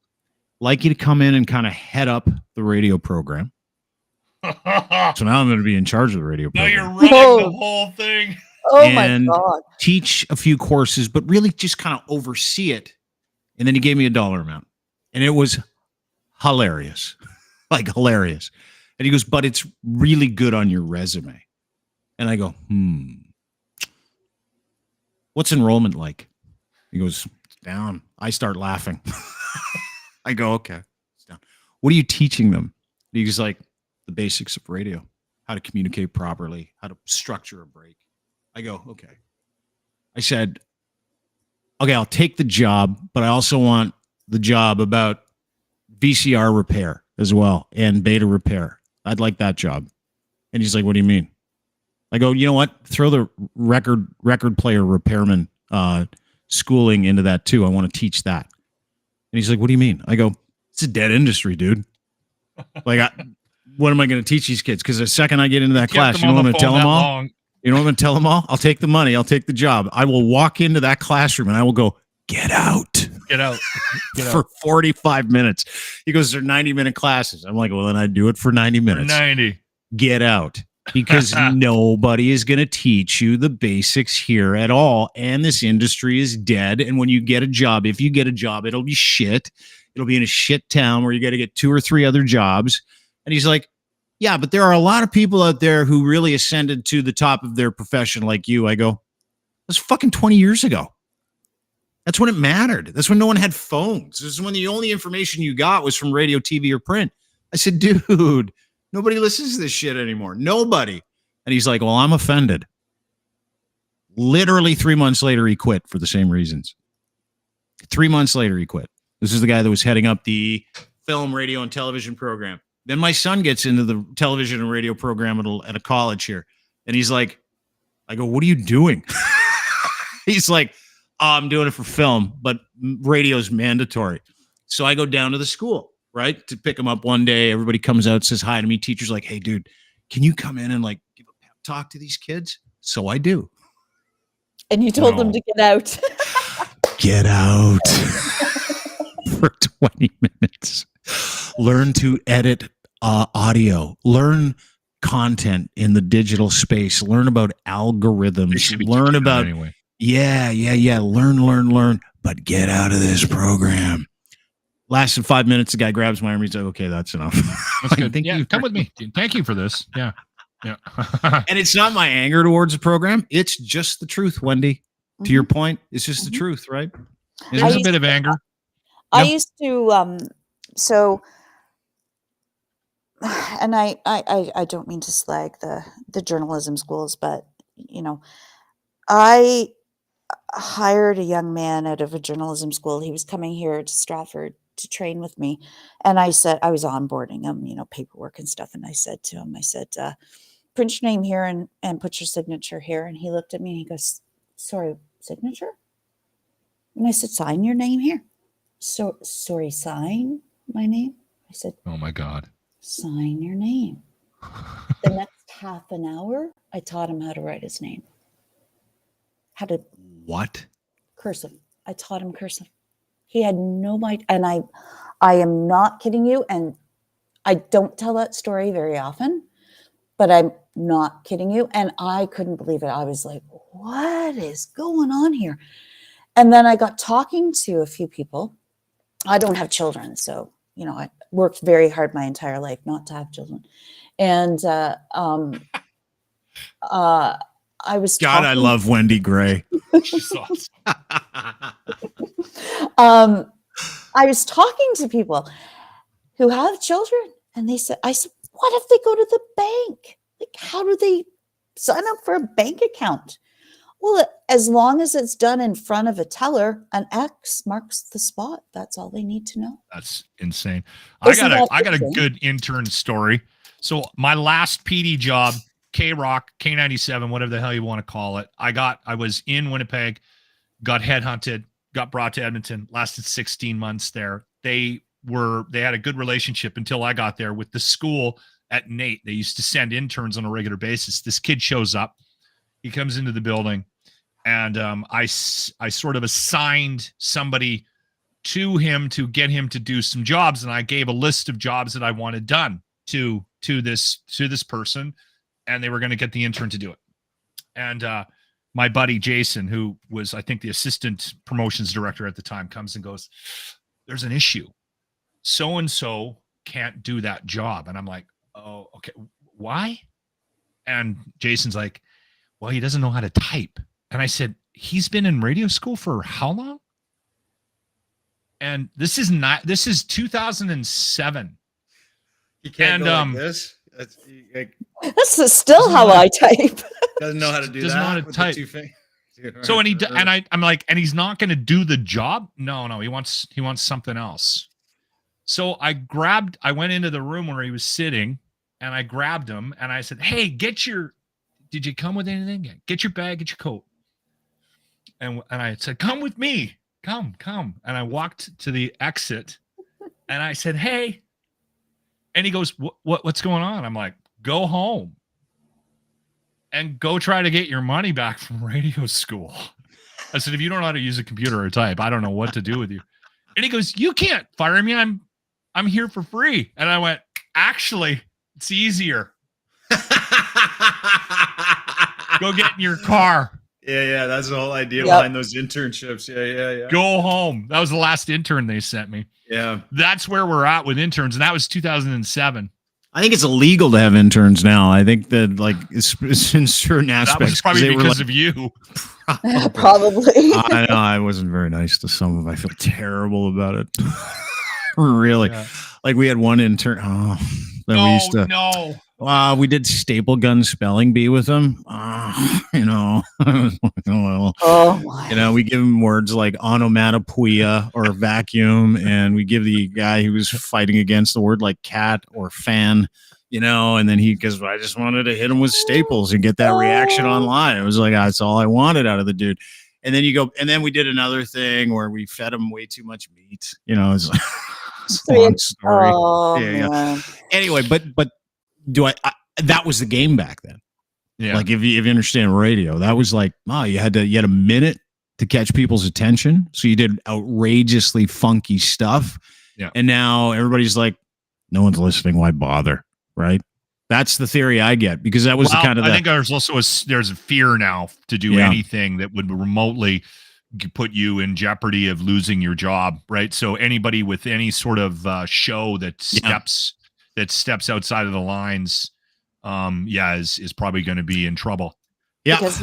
Like you to come in and kind of head up the radio program. So now I'm going to be in charge of the radio program. Now you're running the whole thing. Oh my God. Teach a few courses, but really just kind of oversee it. And then he gave me a dollar amount. And it was hilarious. Like hilarious. And he goes, "But it's really good on your resume." And I go, "What's enrollment like?" He goes, "It's down." I start laughing. I go, "Okay, it's down." "What are you teaching them?" He's like, "The basics of radio, how to communicate properly, how to structure a break." I go, "Okay." I said, "Okay, I'll take the job, but I also want the job about VCR repair as well and beta repair. I'd like that job." And he's like, "What do you mean?" I go, "You know what? Throw the record player repairman schooling into that too. I want to teach that." And he's like, "What do you mean?" I go, "It's a dead industry, dude. Like, what am I going to teach these kids? Because the second I get into that class, you know what I'm going to tell them all? You know what I'm going to tell them all? I'll take the money. I'll take the job. I will walk into that classroom and I will go, get out. Get out. For 45 minutes. He goes, they're 90-minute classes. I'm like, well, then I do it for 90 minutes. 90. Get out. Because nobody is going to teach you the basics here at all. And this industry is dead. And when you get a job, if you get a job, it'll be shit. It'll be in a shit town where you got to get 2 or 3 other jobs. And he's like, yeah, but there are a lot of people out there who really ascended to the top of their profession like you. I go, that's fucking 20 years ago. That's when it mattered. That's when no one had phones. This is when the only information you got was from radio, TV, or print. I said, dude, nobody listens to this shit anymore. Nobody. And he's like, well, I'm offended. Literally 3 months later, he quit for the same reasons. 3 months later, he quit. This is the guy that was heading up the film, radio, and television program. Then my son gets into the television and radio program at a college here. And he's like, I go, what are you doing? He's like, oh, I'm doing it for film, but radio is mandatory. So I go down to the school, right, to pick him up one day. Everybody comes out, says hi to me. Teacher's like, hey, dude, can you come in and like give a pep talk to these kids? So I do. And you told them to get out. Get out for 20 minutes. Learn to edit audio. Learn content in the digital space. Learn about algorithms. Learn about anyway. Yeah. Learn. But get out of this program. Lasted 5 minutes. The guy grabs my arm. He's like, "Okay, that's enough." That's good. Yeah, come with me. Thank you for this. Yeah. And it's not my anger towards the program. It's just the truth, Wendy. To your point, it's just the truth, right? There's a bit of anger. I used to so, and I don't mean to slag the journalism schools, but I hired a young man out of a journalism school. He was coming here to Stratford to train with me, and I said, I was onboarding him, paperwork and stuff, and I said to him, print your name here and put your signature here. And he looked at me and he goes, "Sorry, signature?" And I said, "Sign your name here." "So sorry, sign my name?" I said, "Oh my God." "Sign your name." The next half an hour, I taught him how to write his name. How to what? Cursive. I taught him cursive. He had no idea. And I am not kidding you. And I don't tell that story very often, but I'm not kidding you. And I couldn't believe it. I was like, what is going on here? And then I got talking to a few people. I don't have children. So, I worked very hard my entire life not to have children. And I was God, I love Wendy Gray. She's awesome. I was talking to people who have children, and I said, "What if they go to the bank? Like, how do they sign up for a bank account?" "Well, as long as it's done in front of a teller, an X marks the spot. That's all they need to know." That's insane. I got a good intern story. So my last PD job, K-Rock, K97, whatever the hell you want to call it. I was in Winnipeg, got headhunted, got brought to Edmonton, lasted 16 months there. They had a good relationship until I got there with the school at Nate. They used to send interns on a regular basis. This kid shows up. He comes into the building, and I sort of assigned somebody to him to get him to do some jobs, and I gave a list of jobs that I wanted done to this person, and they were going to get the intern to do it. And my buddy Jason, who was, I think, the assistant promotions director at the time, comes and goes, "There's an issue. So-and-so can't do that job." And I'm like, "Oh, okay. Why?" And Jason's like, "Well, he doesn't know how to type." And I said, "He's been in radio school for how long?" And this is 2007. You can't go like this. This is still how I type. Doesn't know how to do doesn't that. know how to with type. The 2 fingers. So I'm like, and he's not going to do the job. No, he wants something else. So I went into the room where he was sitting, and I grabbed him and I said, "Hey, did you come with anything? Get your bag, get your coat." And I said, "Come with me. Come." And I walked to the exit and I said, "Hey." And he goes, "What's going on?" I'm like, "Go home and go try to get your money back from radio school." I said, "If you don't know how to use a computer or type, I don't know what to do with you." And he goes, "You can't fire me. I'm here for free." And I went, "Actually, it's easier. Go get in your car." Yeah. That's the whole idea behind those internships. Yeah. Go home. That was the last intern they sent me. Yeah. That's where we're at with interns. And that was 2007. I think it's illegal to have interns now. I think that, like, it's in certain aspects. That was probably because of you. Probably. I know. I wasn't very nice to some of them. I feel terrible about it. Really. Yeah. Like, we had one intern. We did staple gun spelling bee with him. We give him words like onomatopoeia or vacuum, and we give the guy who was fighting against the word like cat or fan, and then because I just wanted to hit him with staples and get that reaction online. It was like, that's all I wanted out of the dude. And then then we did another thing where we fed him way too much meat. It's like, it's a long story. Oh, yeah. Anyway, but do I that was the game back then. Yeah. Like if you understand radio, that was like, oh, you had a minute to catch people's attention. So you did outrageously funky stuff. Yeah. And now everybody's like, no one's listening. Why bother? Right. That's the theory I get, because that was the kind of I think there's also there's a fear now to do anything that would remotely put you in jeopardy of losing your job, right? So anybody with any sort of show that steps outside of the lines, is probably going to be in trouble. Yeah, because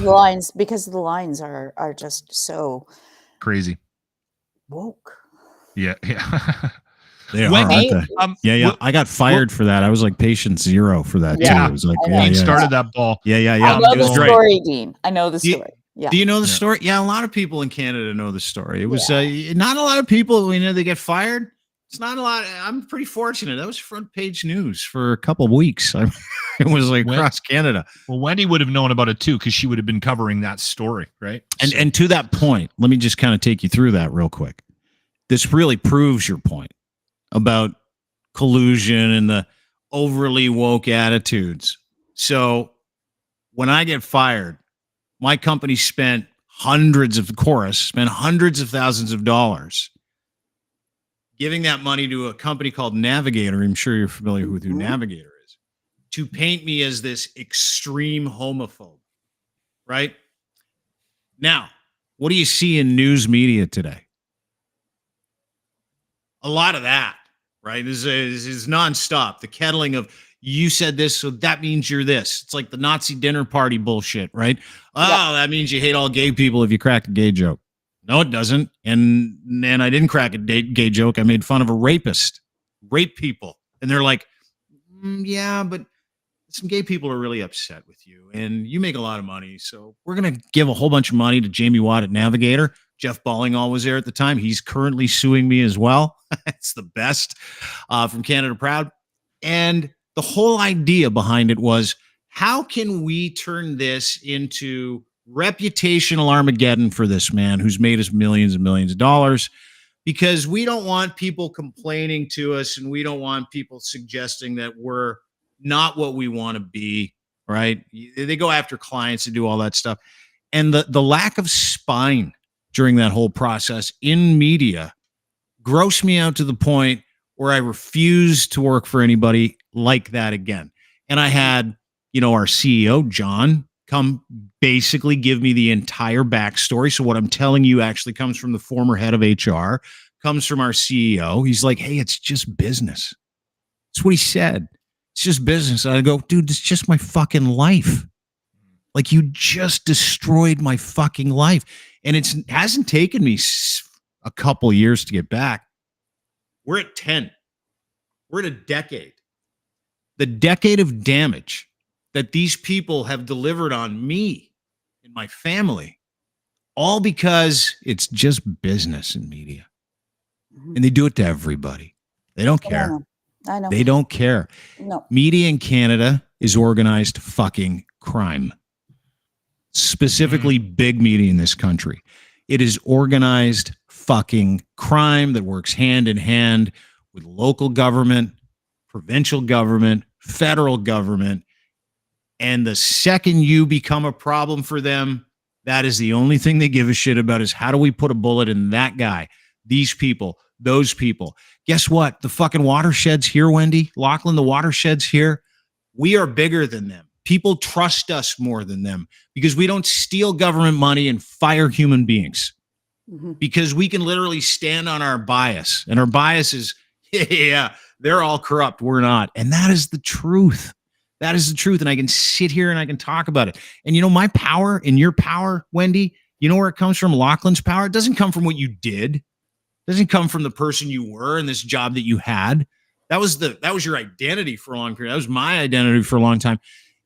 the lines are just so crazy. woke. Yeah. they are. Wendy, aren't they? I got fired for that. I was like patient zero for that too. It was like Dean started that ball. Yeah. I know the story, Dean. I know the story. Yeah. Do you know the story? Yeah, a lot of people in Canada know the story. It was not a lot of people. They get fired. It's not a lot. I'm pretty fortunate. That was front page news for a couple of weeks. It was like across Canada. Well, Wendy would have known about it too, because she would have been covering that story, right? And to that point, let me just kind of take you through that real quick. This really proves your point about collusion and the overly woke attitudes. So when I get fired, my company spent hundreds of thousands of dollars giving that money to a company called Navigator. I'm sure you're familiar with who Navigator is, to paint me as this extreme homophobe, right? Now, what do you see in news media today? A lot of that, right? This is nonstop. The kettling of, you said this, so that means you're this. It's like the Nazi dinner party bullshit, right? Oh, that means you hate all gay people if you crack a gay joke. No, it doesn't. And I didn't crack a gay joke. I made fun of a rapist, rape people. And they're like, yeah, but some gay people are really upset with you and you make a lot of money. So we're going to give a whole bunch of money to Jamie Watt at Navigator. Jeff Ballingall was there at the time. He's currently suing me as well. It's the best from Canada Proud. And the whole idea behind it was, how can we turn this into reputational Armageddon for this man who's made us millions and millions of dollars? Because we don't want people complaining to us, and we don't want people suggesting that we're not what we want to be, right? They go after clients to do all that stuff. And the lack of spine during that whole process in media grossed me out to the point where I refused to work for anybody like that again. And I had, our CEO, John, come basically give me the entire backstory. So what I'm telling you actually comes from the former head of HR, comes from our CEO. He's like, hey, it's just business. That's what he said. It's just business. And I go, dude, it's just my fucking life. Like, you just destroyed my fucking life. And it hasn't taken me a couple years to get back. We're at 10. We're at a decade. The decade of damage that these people have delivered on me and my family, all because it's just business in media. And they do it to everybody. They don't care. I know. They don't care. No. Media in Canada is organized fucking crime. Specifically big media in this country. It is organized fucking crime that works hand in hand with local government, provincial government, federal government. And the second you become a problem for them, that is the only thing they give a shit about, is how do we put a bullet in that guy, these people, those people. Guess what? The fucking watershed's here, Wendy. Lachlan, the watershed's here. We are bigger than them. People trust us more than them because we don't steal government money and fire human beings. Because we can literally stand on our bias, and our bias is, yeah, they're all corrupt. We're not. And that is the truth. That is the truth. And I can sit here and I can talk about it. And my power and your power, Wendy, you know where it comes from? Lachlan's power. It doesn't come from what you did. It doesn't come from the person you were and this job that you had. That was your identity for a long period. That was my identity for a long time.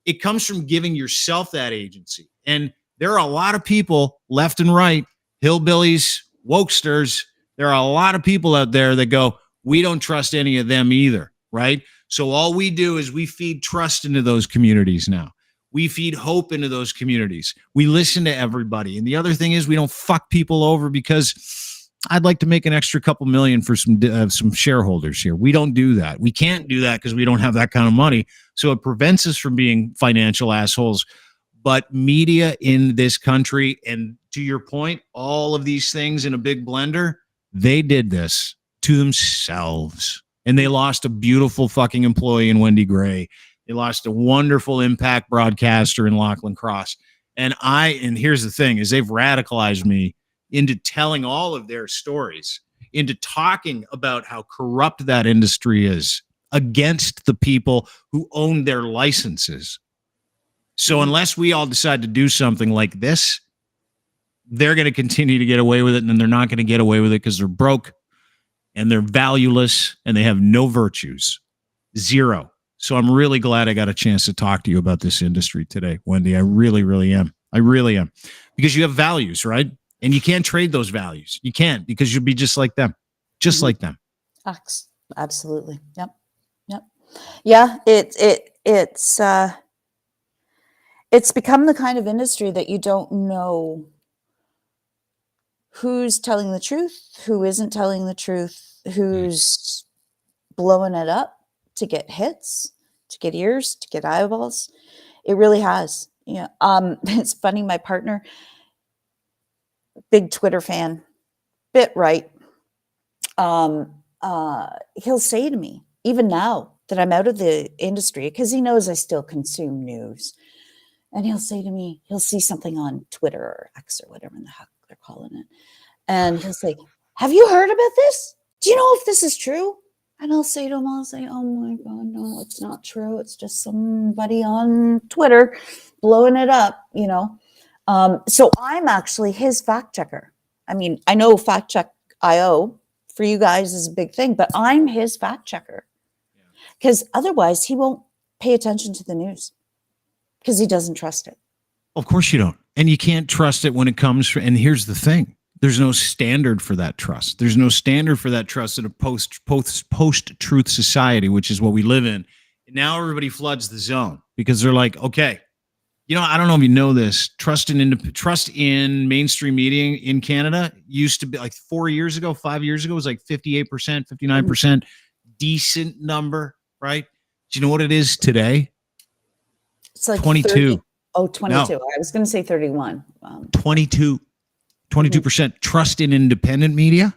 It comes from giving yourself that agency. And there are a lot of people left and right, hillbillies, wokesters. There are a lot of people out there that go, we don't trust any of them either, right? So all we do is we feed trust into those communities now. We feed hope into those communities. We listen to everybody. And the other thing is, we don't fuck people over because I'd like to make an extra couple million for some shareholders here. We don't do that. We can't do that because we don't have that kind of money. So it prevents us from being financial assholes. But media in this country, and to your point, all of these things in a big blender, they did this to themselves. And they lost a beautiful fucking employee in Wendy Gray. They lost a wonderful impact broadcaster in Lachlan Cross. And here's the thing, is they've radicalized me into telling all of their stories, into talking about how corrupt that industry is against the people who own their licenses. So unless we all decide to do something like this, they're going to continue to get away with it, and then they're not going to get away with it because they're broke and they're valueless and they have no virtues. Zero. So I'm really glad I got a chance to talk to you about this industry today, Wendy. I really, really am. I really am. Because you have values, right? And you can't trade those values. You can't, because you'll be just like them. Just like them. Absolutely. Yep. Yeah, it's become the kind of industry that you don't know who's telling the truth, who isn't telling the truth, who's blowing it up to get hits, to get ears, to get eyeballs. It really has. Yeah. It's funny. My partner, big Twitter fan, bit right. He'll say to me, even now that I'm out of the industry, because he knows I still consume news, and he'll say to me, he'll see something on Twitter or X or whatever in the heck they're calling it, and he'll say, "Have you heard about this? Do you know if this is true?" And I'll say to him, "Oh my God, no, it's not true. It's just somebody on Twitter blowing it up, you know." So I'm actually his fact checker. I mean, I know Fact Check IO for you guys is a big thing, but I'm his fact checker, because otherwise he won't pay attention to the news because he doesn't trust it. Of course you don't. And you can't trust it when it comes. And here's the thing. There's no standard for that trust. There's no standard for that trust in a post-truth society, which is what we live in. And now everybody floods the zone because they're like, okay, you know, I don't know if you know this. Trust in mainstream media in Canada used to be like 5 years ago, it was like 58%, 59%. Decent number, right? Do you know what it is today? It's like 22. 30. Oh, 22. No. I was going to say 31. 22% trust in independent media.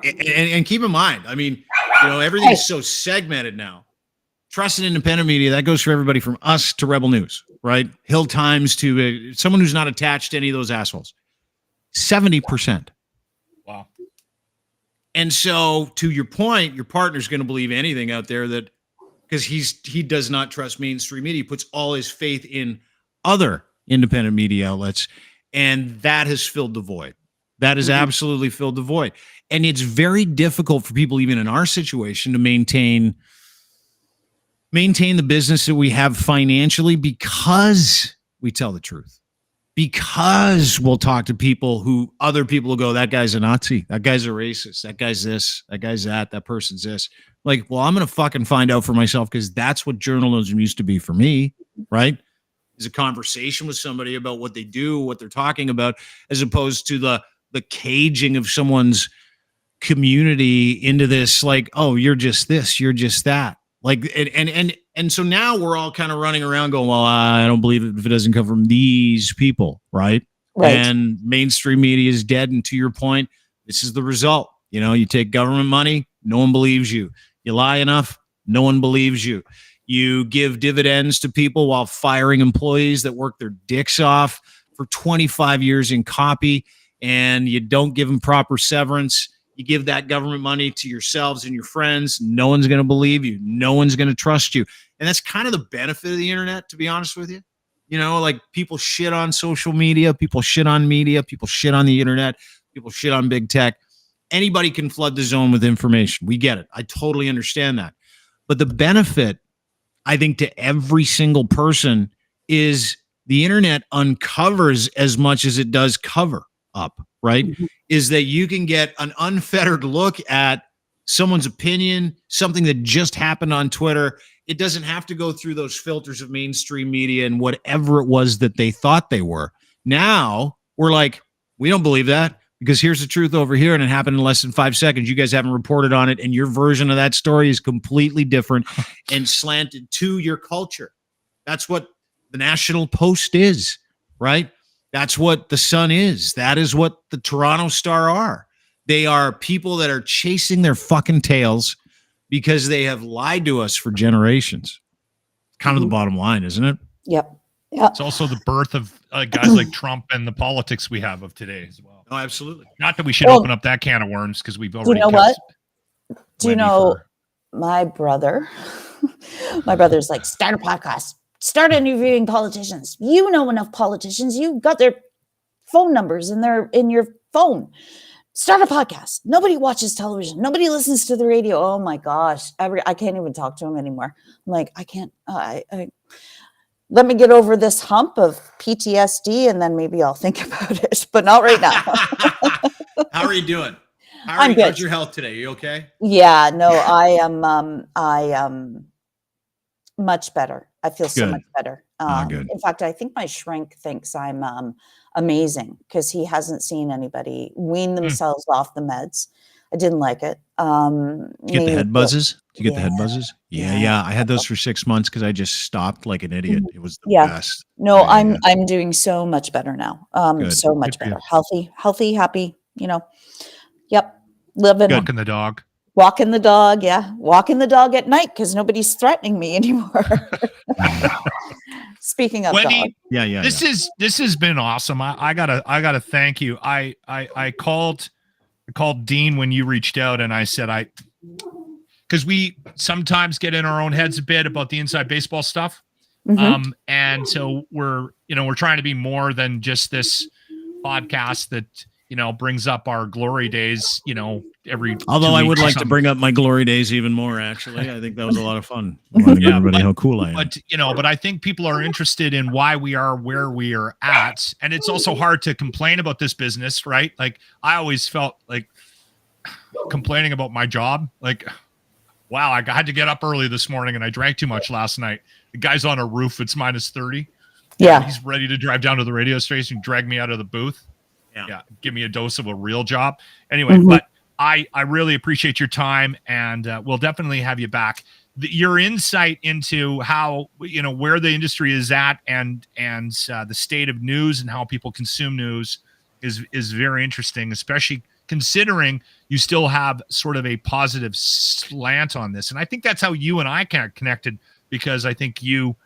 And keep in mind, I mean, you know, everything's so segmented now. Trust in independent media, that goes for everybody from us to Rebel News, right? Hill Times to someone who's not attached to any of those assholes. 70%. Wow. And so, to your point, your partner's going to believe anything out there that, because he does not trust mainstream media. He puts all his faith in other independent media outlets, and that has filled the void. That has absolutely filled the void. And it's very difficult for people, even in our situation, to maintain the business that we have financially, because we tell the truth. Because we'll talk to people who other people will go, that guy's a Nazi, that guy's a racist, that guy's this, that guy's that person's this. Like, well, I'm going to fucking find out for myself, because that's what journalism used to be for me, right? Is a conversation with somebody about what they do, what they're talking about, as opposed to the caging of someone's community into this, like, oh, you're just this, you're just that. Like, and so now we're all kind of running around going, well, I don't believe it if it doesn't come from these people, right? And mainstream media is dead. And to your point, this is the result. You know, you take government money, no one believes you. You lie enough, no one believes you. You give dividends to people while firing employees that work their dicks off for 25 years in copy, and you don't give them proper severance. You give that government money to yourselves and your friends. No one's going to believe you. No one's going to trust you. And that's kind of the benefit of the internet, to be honest with you. You know, like, people shit on social media, people shit on media, people shit on the internet, people shit on big tech. Anybody can flood the zone with information. We get it. I totally understand that. But the benefit, I think, to every single person is the internet uncovers as much as it does cover up, right? Is that you can get an unfettered look at someone's opinion, something that just happened on Twitter. It doesn't have to go through those filters of mainstream media and whatever it was that they thought they were. Now we're like, we don't believe that, because here's the truth over here, and it happened in less than 5 seconds. You guys haven't reported on it, and your version of that story is completely different and slanted to your culture. That's what the National Post is, right? That's what the Sun is. That is what the Toronto Star are. They are people that are chasing their fucking tails because they have lied to us for generations. Kind of the bottom line, isn't it? Yep. It's also the birth of guys like Trump and the politics we have of today as well. Oh, absolutely. Not that we should open up that can of worms because we've already. Do you know what? Do you know my brother? My brother's like, start a podcast, start interviewing politicians. You know enough politicians. You got their phone numbers in your phone. Start a podcast. Nobody watches television. Nobody listens to the radio. Oh my gosh. I can't even talk to him anymore. I'm like, I can't, let me get over this hump of PTSD and then maybe I'll think about it, but not right now. How are you doing? I'm good. How's your health today? You okay? Yeah, no, I am much better. I feel so much better. Good. In fact, I think my shrink thinks I'm amazing because he hasn't seen anybody wean themselves off the meds. I didn't like it. Did you get the head buzzes? Did you get the head buzzes? Yeah. I had those for 6 months because I just stopped like an idiot. It was the best. No, I'm doing so much better now. So much better. Healthy, happy, Yep. Living. Walking the dog. Walking the dog, yeah. Walking the dog at night because nobody's threatening me anymore. Speaking of Wendy, dog. This has been awesome. I gotta thank you. I called Dean when you reached out and I said because we sometimes get in our own heads a bit about the inside baseball stuff. And so we're trying to be more than just this podcast that brings up our glory days, every. Although I would like to bring up my glory days even more, actually. I think that was a lot of fun. Everybody how cool I am. But I think people are interested in why we are where we are at. And it's also hard to complain about this business, right? Like I always felt like complaining about my job. Like, wow, I had to get up early this morning and I drank too much last night. The guy's on a roof. It's -30. Yeah. He's ready to drive down to the radio station, drag me out of the booth. Yeah. Give me a dose of a real job. Anyway, but I really appreciate your time and we'll definitely have you back. Your insight into how, where the industry is at and the state of news and how people consume news is very interesting, especially considering you still have sort of a positive slant on this. And I think that's how you and I kind of connected because I think you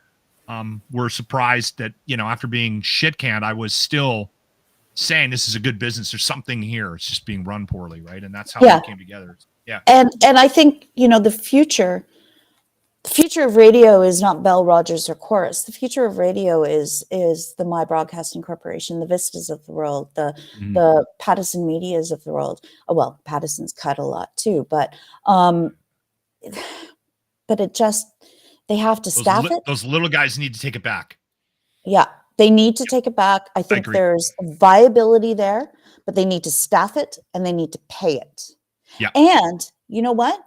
were surprised that, after being shit canned, I was still saying this is a good business. There's something here. It's just being run poorly, right? And that's how we came together. Yeah. And I think the future of radio is not Bell, Rogers, or Chorus. The future of radio is the My Broadcasting Corporation, the Vistas of the world, the Pattison Medias of the world. Oh, well, Pattison's cut a lot too, but it just they have to staff it. Those little guys need to take it back. Yeah. They need to take it back. I think there's viability there, but they need to staff it and they need to pay it. Yeah. And you know what?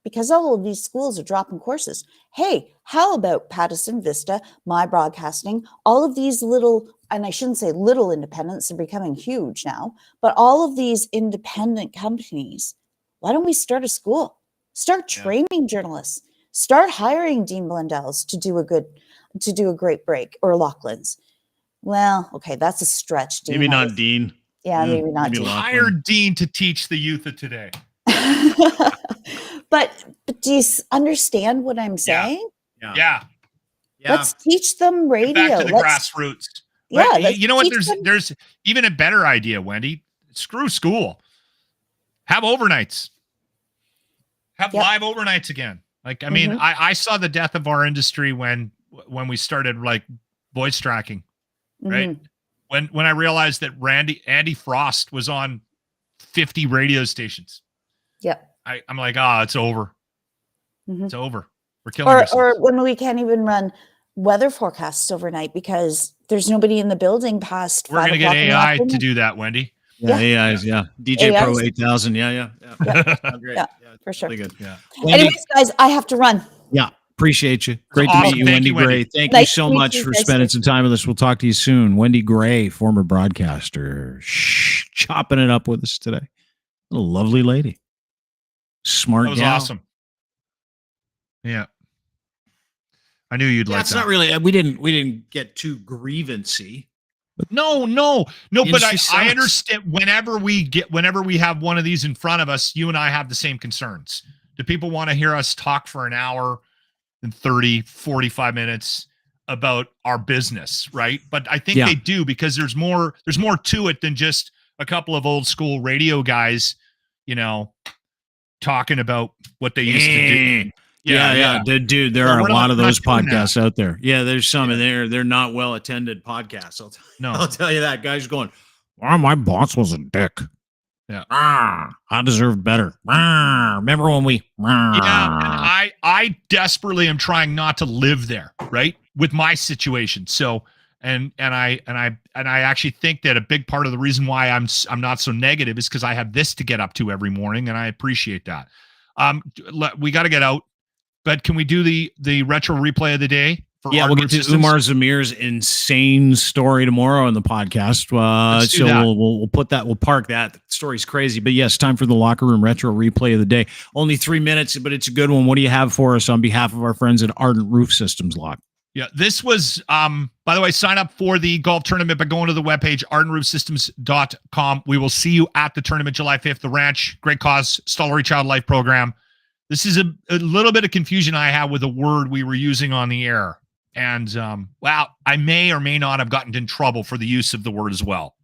Because all of these schools are dropping courses. Hey, how about Pattison, Vista, My Broadcasting, all of these little, and I shouldn't say little independents, are becoming huge now, but all of these independent companies, why don't we start a school? Start training journalists. Start hiring Dean Blendells to do a great break, or Laughlin's. Well, okay, that's a stretch. Dean, maybe not Dean. Yeah, maybe not Dean. Hire Dean to teach the youth of today. but do you understand what I'm saying? Yeah. Let's teach them radio. Get back to the grassroots. Yeah. You know what? There's even a better idea, Wendy. Screw school. Have overnights. Have live overnights again. Like, I mean, I saw the death of our industry when we started like voice tracking, right? When I realized that Andy Frost was on 50 radio stations. Yeah. I'm like, it's over. It's over. We're killing ourselves. Or when we can't even run weather forecasts overnight because there's nobody in the building past. We're going to get AI to do that, Wendy. Yeah, AIs, DJ AIs. Pro 8000. Yeah. Great. Yeah, for sure. Really good. Yeah. Anyways, guys, I have to run. Yeah. Appreciate you. Great to meet you, Wendy Gray. Thank you so much for spending some time with us. We'll talk to you soon. Wendy Gray, former broadcaster, chopping it up with us today. A lovely lady. Smart. That was awesome. Yeah. I knew you'd like it's that. not really. We didn't get too grievancy. No. But Industry I sucks. understand whenever we have one of these in front of us, you and I have the same concerns. Do people want to hear us talk for an hour and 30, 45 minutes about our business, right? But I think they do, because there's more to it than just a couple of old school radio guys, talking about what they used to do. Yeah. Dude, there Well, are a we're lot not- of we're those not doing podcasts out there. Yeah, there's some in there. They're not well attended podcasts. I'll tell you that. Guys going, "Oh, my boss was a dick. Yeah. I deserve better. Remember when we?" Yeah, and I desperately am trying not to live there, right, with my situation. So, and I actually think that a big part of the reason why I'm not so negative is because I have this to get up to every morning, and I appreciate that. We got to get out, but can we do the retro replay of the day? Yeah, we'll get to Umar Zamir's insane story tomorrow on the podcast. So we'll put that. We'll park that. The story's crazy, but yes, time for the locker room retro replay of the day. Only 3 minutes, but it's a good one. What do you have for us on behalf of our friends at Ardent Roof Systems Lock? Yeah, this was, by the way, sign up for the golf tournament by going to the webpage, ardentroofsystems.com. We will see you at the tournament July 5th, the ranch, great cause, Stollery Child Life program. This is a little bit of confusion I have with a word we were using on the air. And, I may or may not have gotten in trouble for the use of the word as well.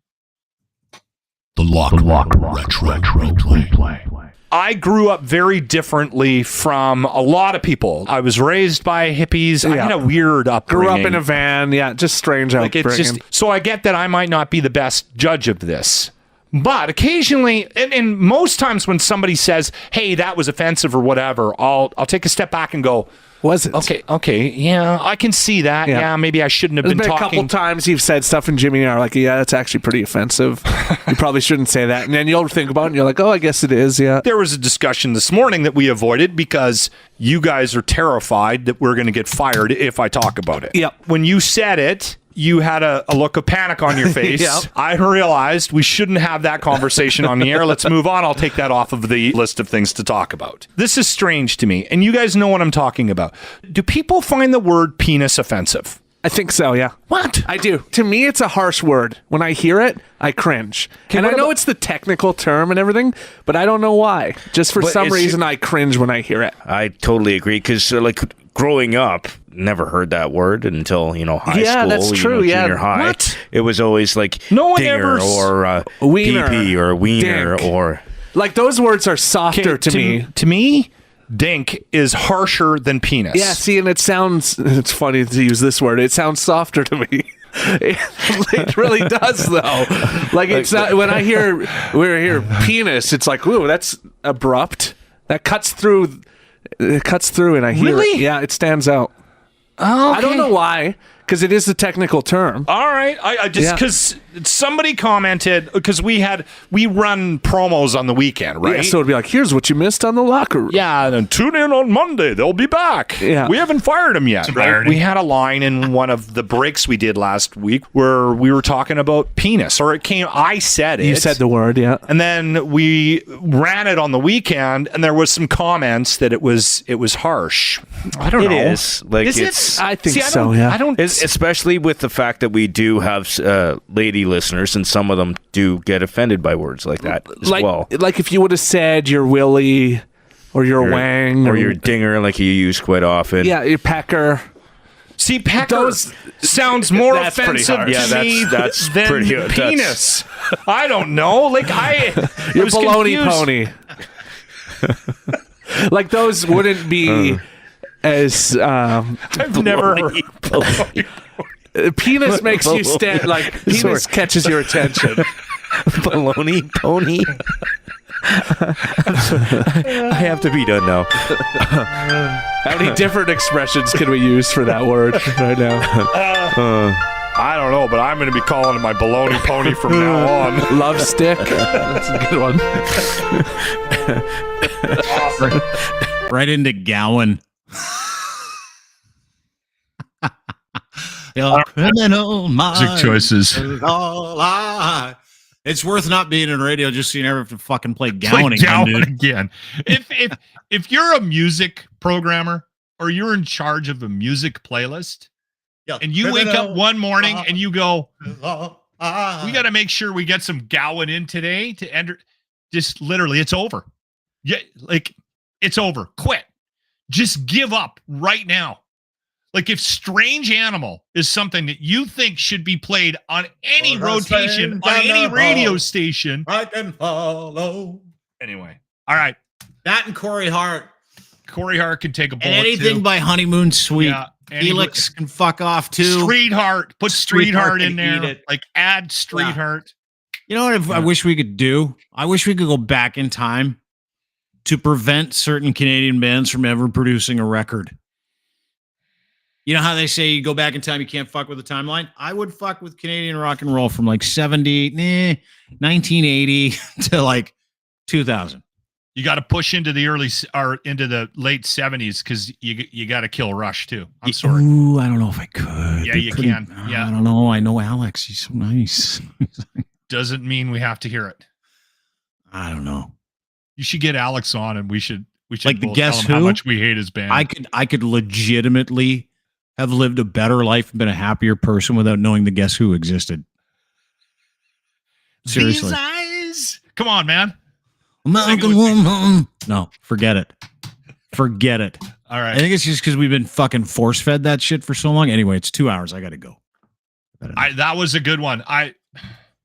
The lock retro replay. I grew up very differently from a lot of people. I was raised by hippies. I had a weird upbringing. Grew up in a van. Yeah, just strange upbringing. So I get that I might not be the best judge of this. But occasionally, and most times when somebody says, "Hey, that was offensive" or whatever, I'll take a step back and go, "Was it? Okay, yeah, I can see that. Yeah, maybe I shouldn't have been talking." A couple times you've said stuff, and Jimmy and I are like, "Yeah, that's actually pretty offensive. You probably shouldn't say that." And then you'll think about it, and you're like, "Oh, I guess it is." Yeah. There was a discussion this morning that we avoided because you guys are terrified that we're going to get fired if I talk about it. Yep. When you said it, you had a look of panic on your face. Yep. I realized we shouldn't have that conversation on the air. Let's move on. I'll take that off of the list of things to talk about. This is strange to me, and you guys know what I'm talking about. Do people find the word penis offensive? I think so, yeah. What? I do. To me, it's a harsh word. When I hear it, I cringe. And I know it's the technical term and everything, but I don't know why. Just for some reason, I cringe when I hear it. I totally agree, because growing up, never heard that word until high school. Yeah, that's true. Junior high. What? It was always like No one dinger ever or wiener, pee or wiener dink. or Like, those words are softer to me. To me, dink is harsher than penis. Yeah, see, and it's funny to use this word. It sounds softer to me. It really does, though. Like, it's not, when I hear penis, it's like, ooh, that's abrupt. That cuts through. It cuts through, and I hear Really? it. Yeah, it stands out. Oh, okay. I don't know why, because it is the technical term. All right, I just because somebody commented, because we run promos on the weekend, right? Yeah, so it'd be like, here's what you missed on the locker room. Yeah, and then tune in on Monday. They'll be back. Yeah. We haven't fired them yet. Right? We had a line in one of the breaks we did last week where we were talking about penis, or I said it. You said the word, yeah. And then we ran it on the weekend, and there was some comments that it was harsh. I don't know. It is. Like, Is it's it? I think See, so, yeah. I don't. especially with the fact that we do have lady listeners, and some of them do get offended by words like that as well. Like if you would have said your willy or your wang or your dinger, like you use quite often. Yeah, your pecker. See, pecker sounds more That's pretty offensive hard. to Yeah, me that's than pretty- penis. I don't know. Like Your was baloney confused. pony. Like those wouldn't be as I've never heard. penis makes you stand like penis catches your attention. Baloney pony. I have to be done now. How many different expressions can we use for that word right now? I don't know, but I'm going to be calling it my baloney pony from now on. Love stick. That's a good one. Right into Gowan. Your criminal mind. Music choices. is all I- It's worth not being in radio just so you never have to fucking play Gowan again, dude. again. If you're a music programmer or you're in charge of a music playlist, Yeah. and you wake up one morning and you go, we got to make sure we get some Gowan in today to enter. Just literally, it's over. Yeah, like it's over. Quit. Just give up right now. Like if Strange Animal is something that you think should be played on any rotation, on any radio station, I can follow. Anyway, all right. That and Corey Hart. Corey Hart can take a bullet. And anything too. by Honeymoon Suite. Yeah, Felix can fuck off too. Street Heart. Put Street Heart in can eat there. it. Like add Street Heart. You know what I wish we could do? I wish we could go back in time to prevent certain Canadian bands from ever producing a record. You know how they say you go back in time, you can't fuck with the timeline? I would fuck with Canadian rock and roll from like 1980 to like 2000. You got to push into the into the late 70s because you got to kill Rush too. I'm sorry. Ooh, I don't know if I could. Yeah, you can. Yeah. I don't know. I know Alex. He's so nice. Doesn't mean we have to hear it. I don't know. You should get Alex on, and we should like the both Guess tell him how Who? much we hate his band. I could legitimately have lived a better life and been a happier person without knowing the Guess Who existed. Seriously. These eyes. Come on, man. American woman. No, forget it. Forget it. All right. I think it's just because we've been fucking force fed that shit for so long. Anyway, it's 2 hours. I got to go. That was a good one.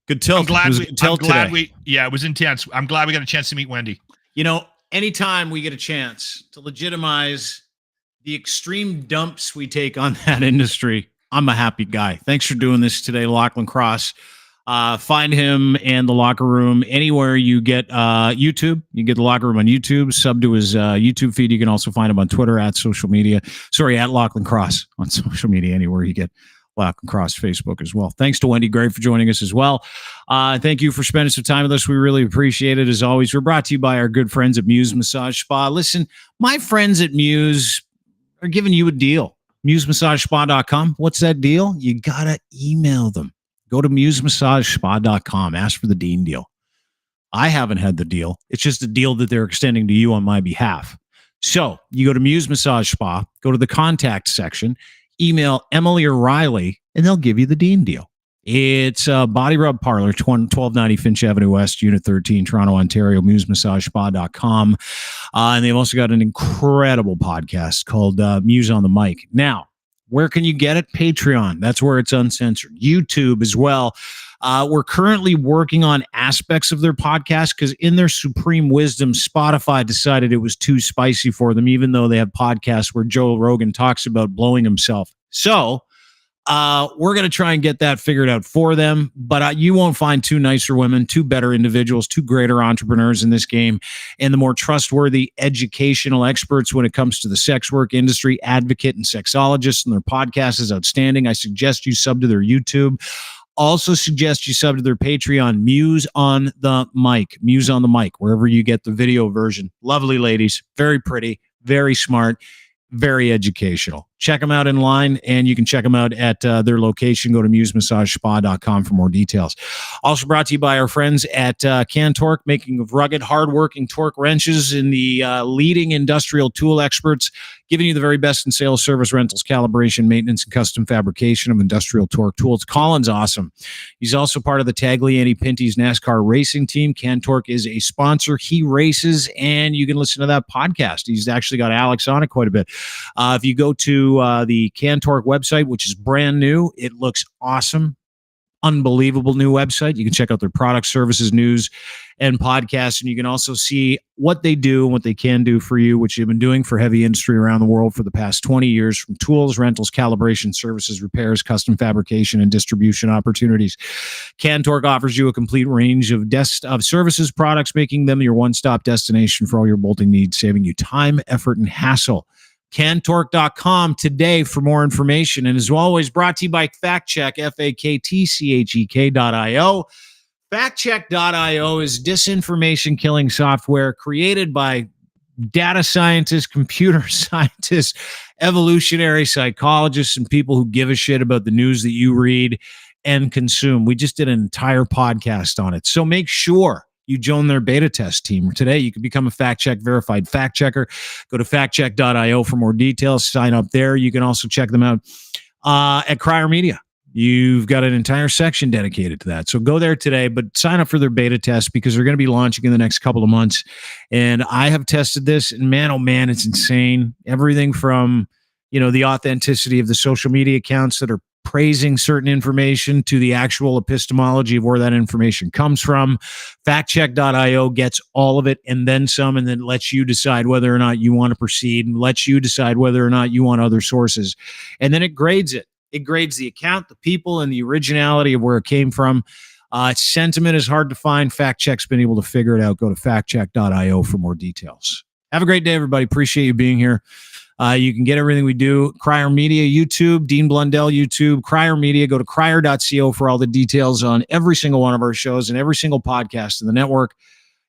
Good tilt. I'm glad today. it was intense. I'm glad we got a chance to meet Wendy. You know, anytime we get a chance to legitimize the extreme dumps we take on that industry, I'm a happy guy. Thanks for doing this today, Lachlan Cross. Find him and the Locker Room anywhere you get YouTube. You get the Locker Room on YouTube. Sub to his YouTube feed. You can also find him on Twitter at Lachlan Cross on social media. Anywhere you get Lachlan Cross, Facebook as well. Thanks to Wendy Gray for joining us as well. Thank you for spending some time with us. We really appreciate it. As always, we're brought to you by our good friends at Muse Massage Spa. Listen, my friends at Muse are giving you a deal. MuseMassageSpa.com. What's that deal? You gotta email them. Go to MuseMassageSpa.com. Ask for the Dean deal. I haven't had the deal. It's just a deal that they're extending to you on my behalf. So you go to Muse Massage Spa, go to the contact section, email Emily or Riley, and they'll give you the Dean deal. It's Body Rub Parlor, 1290 Finch Avenue West, Unit 13, Toronto, Ontario, MuseMassageSpa.com. And they've also got an incredible podcast called Muse on the Mic. Now, where can you get it? Patreon. That's where it's uncensored. YouTube as well. We're currently working on aspects of their podcast because in their supreme wisdom, Spotify decided it was too spicy for them, even though they have podcasts where Joe Rogan talks about blowing himself. So we're going to try and get that figured out for them. But you won't find two nicer women, two better individuals, two greater entrepreneurs in this game, and the more trustworthy educational experts when it comes to the sex work industry, advocate and sexologists, and their podcast is outstanding. I suggest you sub to their YouTube. Also suggest you sub to their Patreon, Muse on the Mic, Muse on the Mic, wherever you get the video version. Lovely ladies, very pretty, very smart, very educational. Check them out in line, and you can check them out at their location. Go to MuseMassageSpa.com for more details. Also brought to you by our friends at Can-Torque, making of rugged, hardworking torque wrenches in the leading industrial tool experts, giving you the very best in sales, service, rentals, calibration, maintenance, and custom fabrication of industrial torque tools. Colin's awesome. He's also part of the Tagliani Pinty's NASCAR racing team. Can-Torque is a sponsor. He races, and you can listen to that podcast. He's actually got Alex on it quite a bit. If you go to the Can-Torque website, which is brand new, it looks awesome. Unbelievable new website. You can check out their products, services, news, and podcasts, and you can also see what they do and what they can do for you, which they've been doing for heavy industry around the world for the past 20 years, from tools, rentals, calibration, services, repairs, custom fabrication, and distribution opportunities. Can-Torque offers you a complete range of services, products, making them your one-stop destination for all your bolting needs, saving you time, effort, and hassle. Cantorque.com today for more information. And as always, brought to you by FactCheck, FAKTCHEK.io. FactCheck.io is disinformation killing software created by data scientists, computer scientists, evolutionary psychologists, and people who give a shit about the news that you read and consume. We just did an entire podcast on it. So make sure you join their beta test team. Today, you can become a fact check verified fact checker. Go to factcheck.io for more details. Sign up there. You can also check them out at Crier Media. You've got an entire section dedicated to that. So go there today, but sign up for their beta test because they're going to be launching in the next couple of months. And I have tested this, and man, oh man, it's insane. Everything from, the authenticity of the social media accounts that are praising certain information to the actual epistemology of where that information comes from. Factcheck.io gets all of it and then some, and then lets you decide whether or not you want to proceed and lets you decide whether or not you want other sources. And then it grades it. It grades the account, the people, and the originality of where it came from. Sentiment is hard to find. Fact Check's been able to figure it out. Go to factcheck.io for more details. Have a great day, everybody. Appreciate you being here. You can get everything we do. Crier Media, YouTube, Dean Blundell, YouTube, Crier Media. Go to crier.co for all the details on every single one of our shows and every single podcast in the network,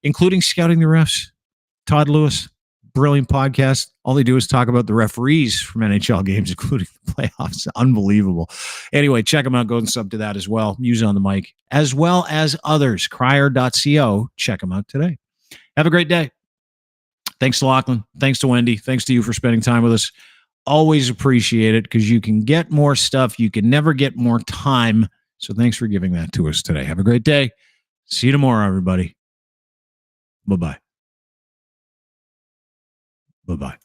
including Scouting the Refs. Todd Lewis, brilliant podcast. All they do is talk about the referees from NHL games, including the playoffs. Unbelievable. Anyway, check them out. Go and sub to that as well. Use on the mic, as well as others. Crier.co. Check them out today. Have a great day. Thanks to Lachlan. Thanks to Wendy. Thanks to you for spending time with us. Always appreciate it because you can get more stuff. You can never get more time. So thanks for giving that to us today. Have a great day. See you tomorrow, everybody. Bye-bye. Bye-bye.